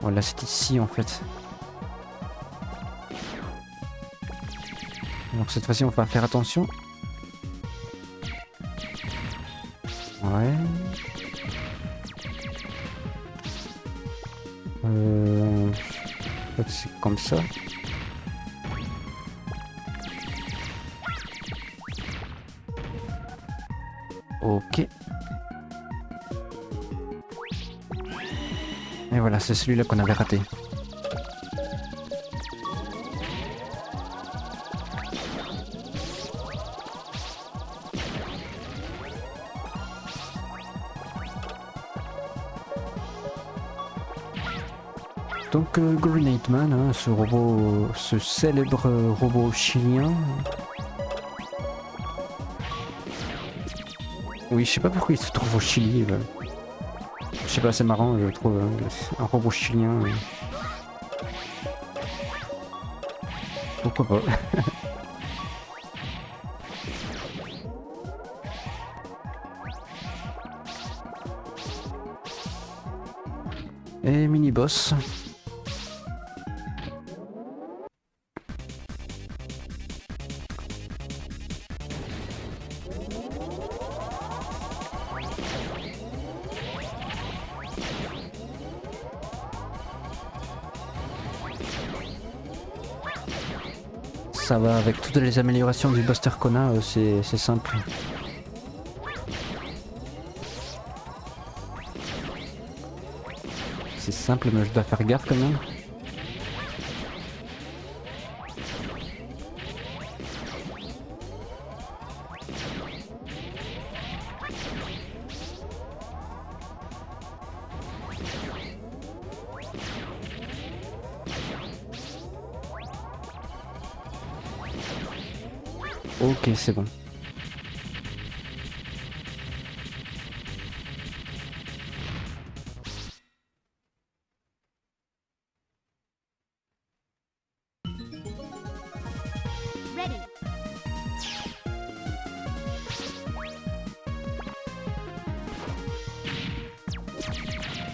Voilà, c'est ici en fait. Alors cette fois-ci on va faire attention. Ouais. Je crois que c'est comme ça. Ok. Et voilà, c'est celui-là qu'on avait raté. Donc Grenade Man, hein, ce robot, ce célèbre robot chilien. Oui, je sais pas pourquoi il se trouve au Chili. Je sais pas, c'est marrant, je trouve un robot chilien. Pourquoi pas. Et mini-boss. Ça va, avec toutes les améliorations du Buster qu'on a, c'est simple. C'est simple, mais je dois faire gaffe quand même. Ok, c'est bon. Ready.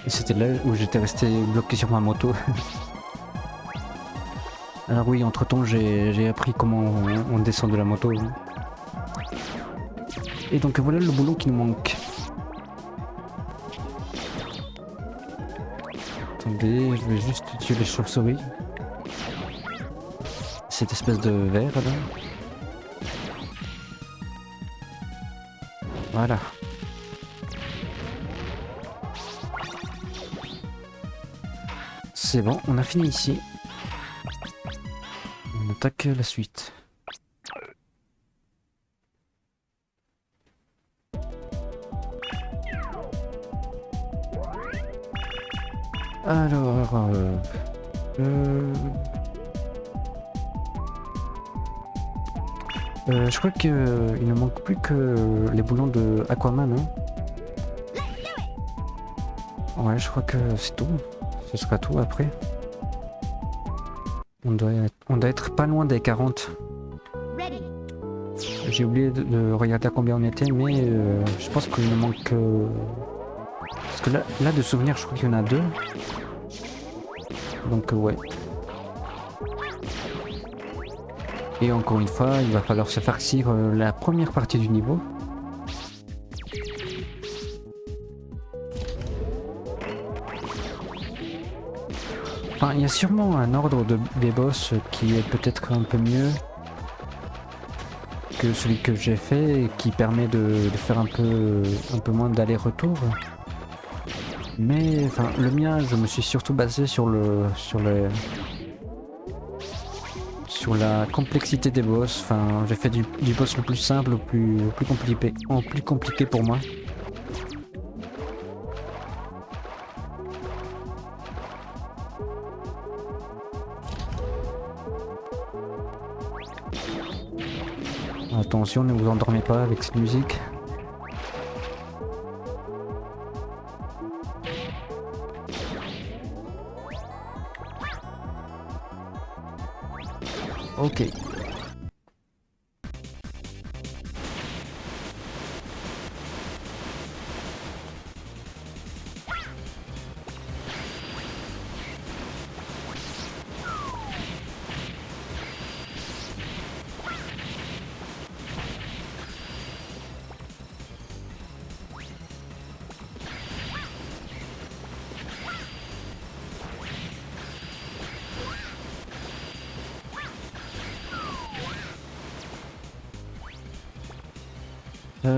Et c'était là où j'étais resté bloqué sur ma moto. Alors oui, entre-temps, j'ai appris comment on descend de la moto. Et donc voilà le boulot qui nous manque. Attendez, je vais juste tuer les chauves-souris. Cette espèce de verre là. Voilà. C'est bon, on a fini ici. On attaque la suite. Alors... je crois qu'il ne manque plus que les boulons de Aquaman. Hein. Ouais, je crois que c'est tout. Ce sera tout après. On doit être pas loin des 40. Ready. J'ai oublié de regarder à combien on était, mais je pense qu'il ne manque que... Parce que là de souvenir, je crois qu'il y en a 2. Donc ouais. Et encore une fois, il va falloir se farcir la première partie du niveau. Enfin, il y a sûrement un ordre des boss qui est peut-être un peu mieux que celui que j'ai fait et qui permet de faire un peu moins d'aller-retour. Mais enfin, le mien, je me suis surtout basé sur la complexité des boss. Enfin, j'ai fait du boss le plus simple au plus compliqué pour moi. Attention, ne vous endormez pas avec cette musique. Ok.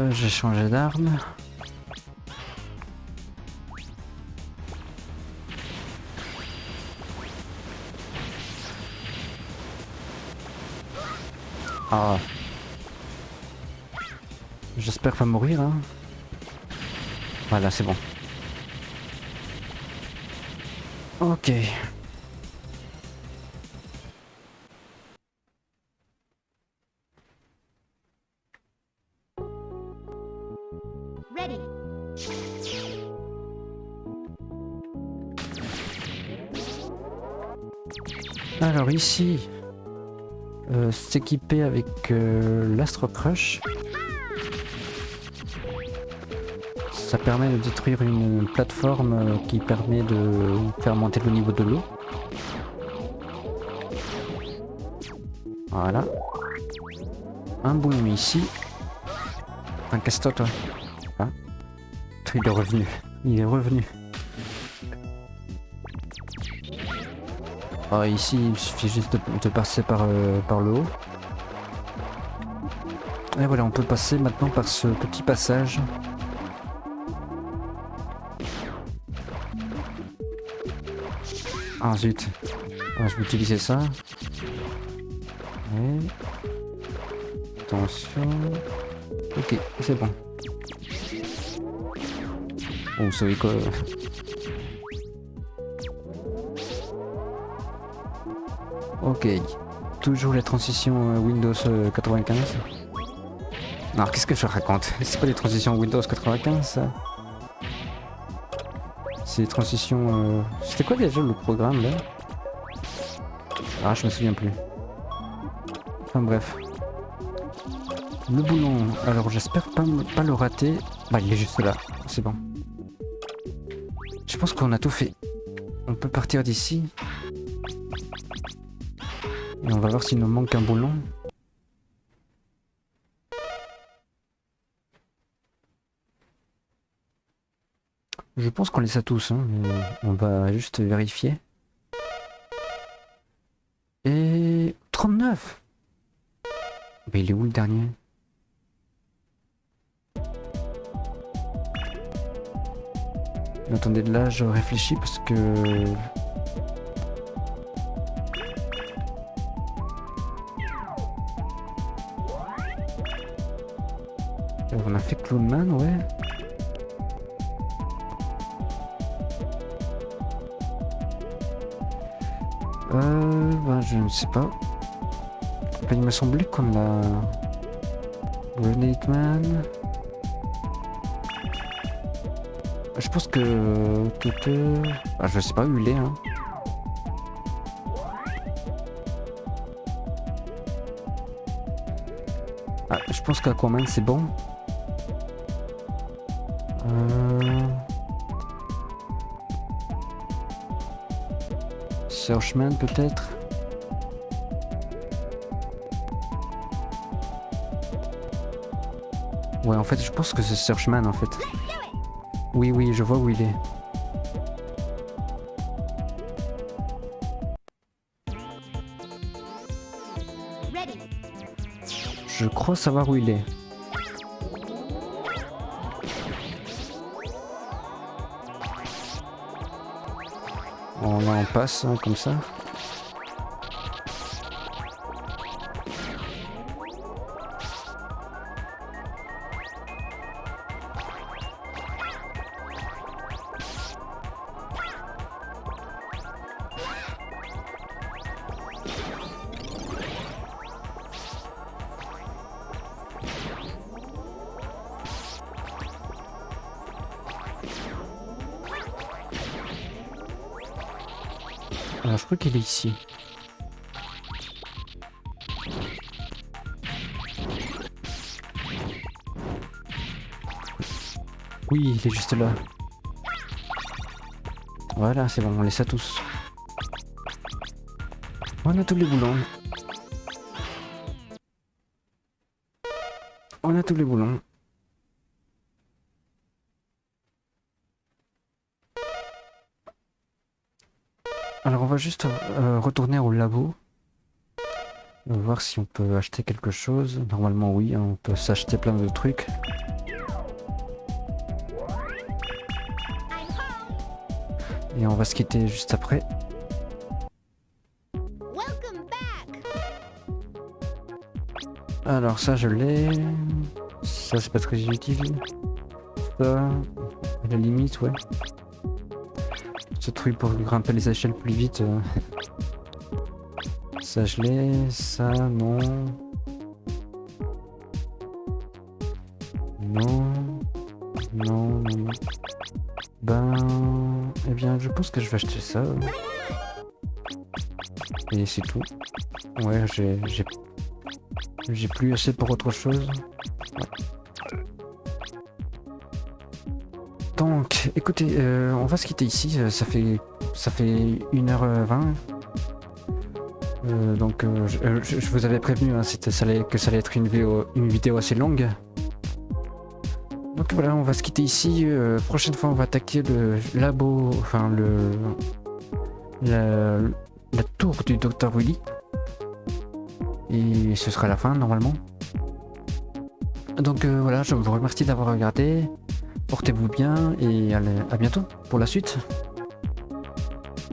J'ai changé d'arme. Ah. J'espère pas mourir, hein. Voilà, c'est bon. Ok. Ready. Alors ici, s'équiper avec l'Astro Crush. Ça permet de détruire une plateforme qui permet de faire monter le niveau de l'eau. Voilà. Un boulon ici. Un casse-toi, toi. Ah. Il est revenu. Il est revenu. Ah, ici, il suffit juste de passer par le haut. Et voilà, on peut passer maintenant par ce petit passage. Ah zut. Ah, je vais utiliser ça. Ouais. Attention. Ok, c'est bon. Oh, vous savez quoi? Ok. Toujours la transition Windows 95. Alors qu'est-ce que je raconte? C'est pas les transitions Windows 95 ça? C'est les transitions... C'était quoi déjà le programme là? Ah, je me souviens plus. Enfin bref. Le boulon, alors j'espère pas le rater. Bah il est juste là, c'est bon. Je pense qu'on a tout fait. On peut partir d'ici. Et on va voir s'il nous manque un boulon. Je pense qu'on les a tous, hein, mais on va juste vérifier. Et 39. Mais il est où le dernier? Attendez, là je réfléchis parce que... On a fait Clownman, ouais. Ben je ne sais pas. Ben, il me semblait qu'on a... Grenade Man... Je pense que... Ah, je sais pas où il est, hein. Ah, je pense qu'Aquaman c'est bon. Searchman peut-être. Ouais, en fait, je pense que c'est Searchman en fait. Oui, oui, je vois où il est. Je crois savoir où il est. Bon, là on passe hein, comme ça. Alors je crois qu'il est ici. Oui, il est juste là. Voilà, c'est bon, on les a tous. On a tous les boulons. On a tous les boulons. Alors on va juste retourner au labo. Voir si on peut acheter quelque chose. Normalement oui, hein, on peut s'acheter plein de trucs. Et on va se quitter juste après. Welcome back. Alors ça je l'ai. Ça c'est pas très utile. Ça, à la limite ouais. Ce truc pour grimper les échelles plus vite. Ça je l'ai. Ça non. Non. Non, non, non. Ben... Eh bien je pense que je vais acheter ça. Et c'est tout. Ouais, j'ai plus assez pour autre chose. Ouais. Donc, écoutez, on va se quitter ici. Ça fait 1h20. Donc, je vous avais prévenu hein, que ça allait être une vidéo assez longue. Donc voilà, on va se quitter ici. Prochaine fois, on va attaquer le labo, enfin la tour du Dr Willy. Et ce sera la fin normalement. Donc voilà, je vous remercie d'avoir regardé. Portez-vous bien et à bientôt pour la suite.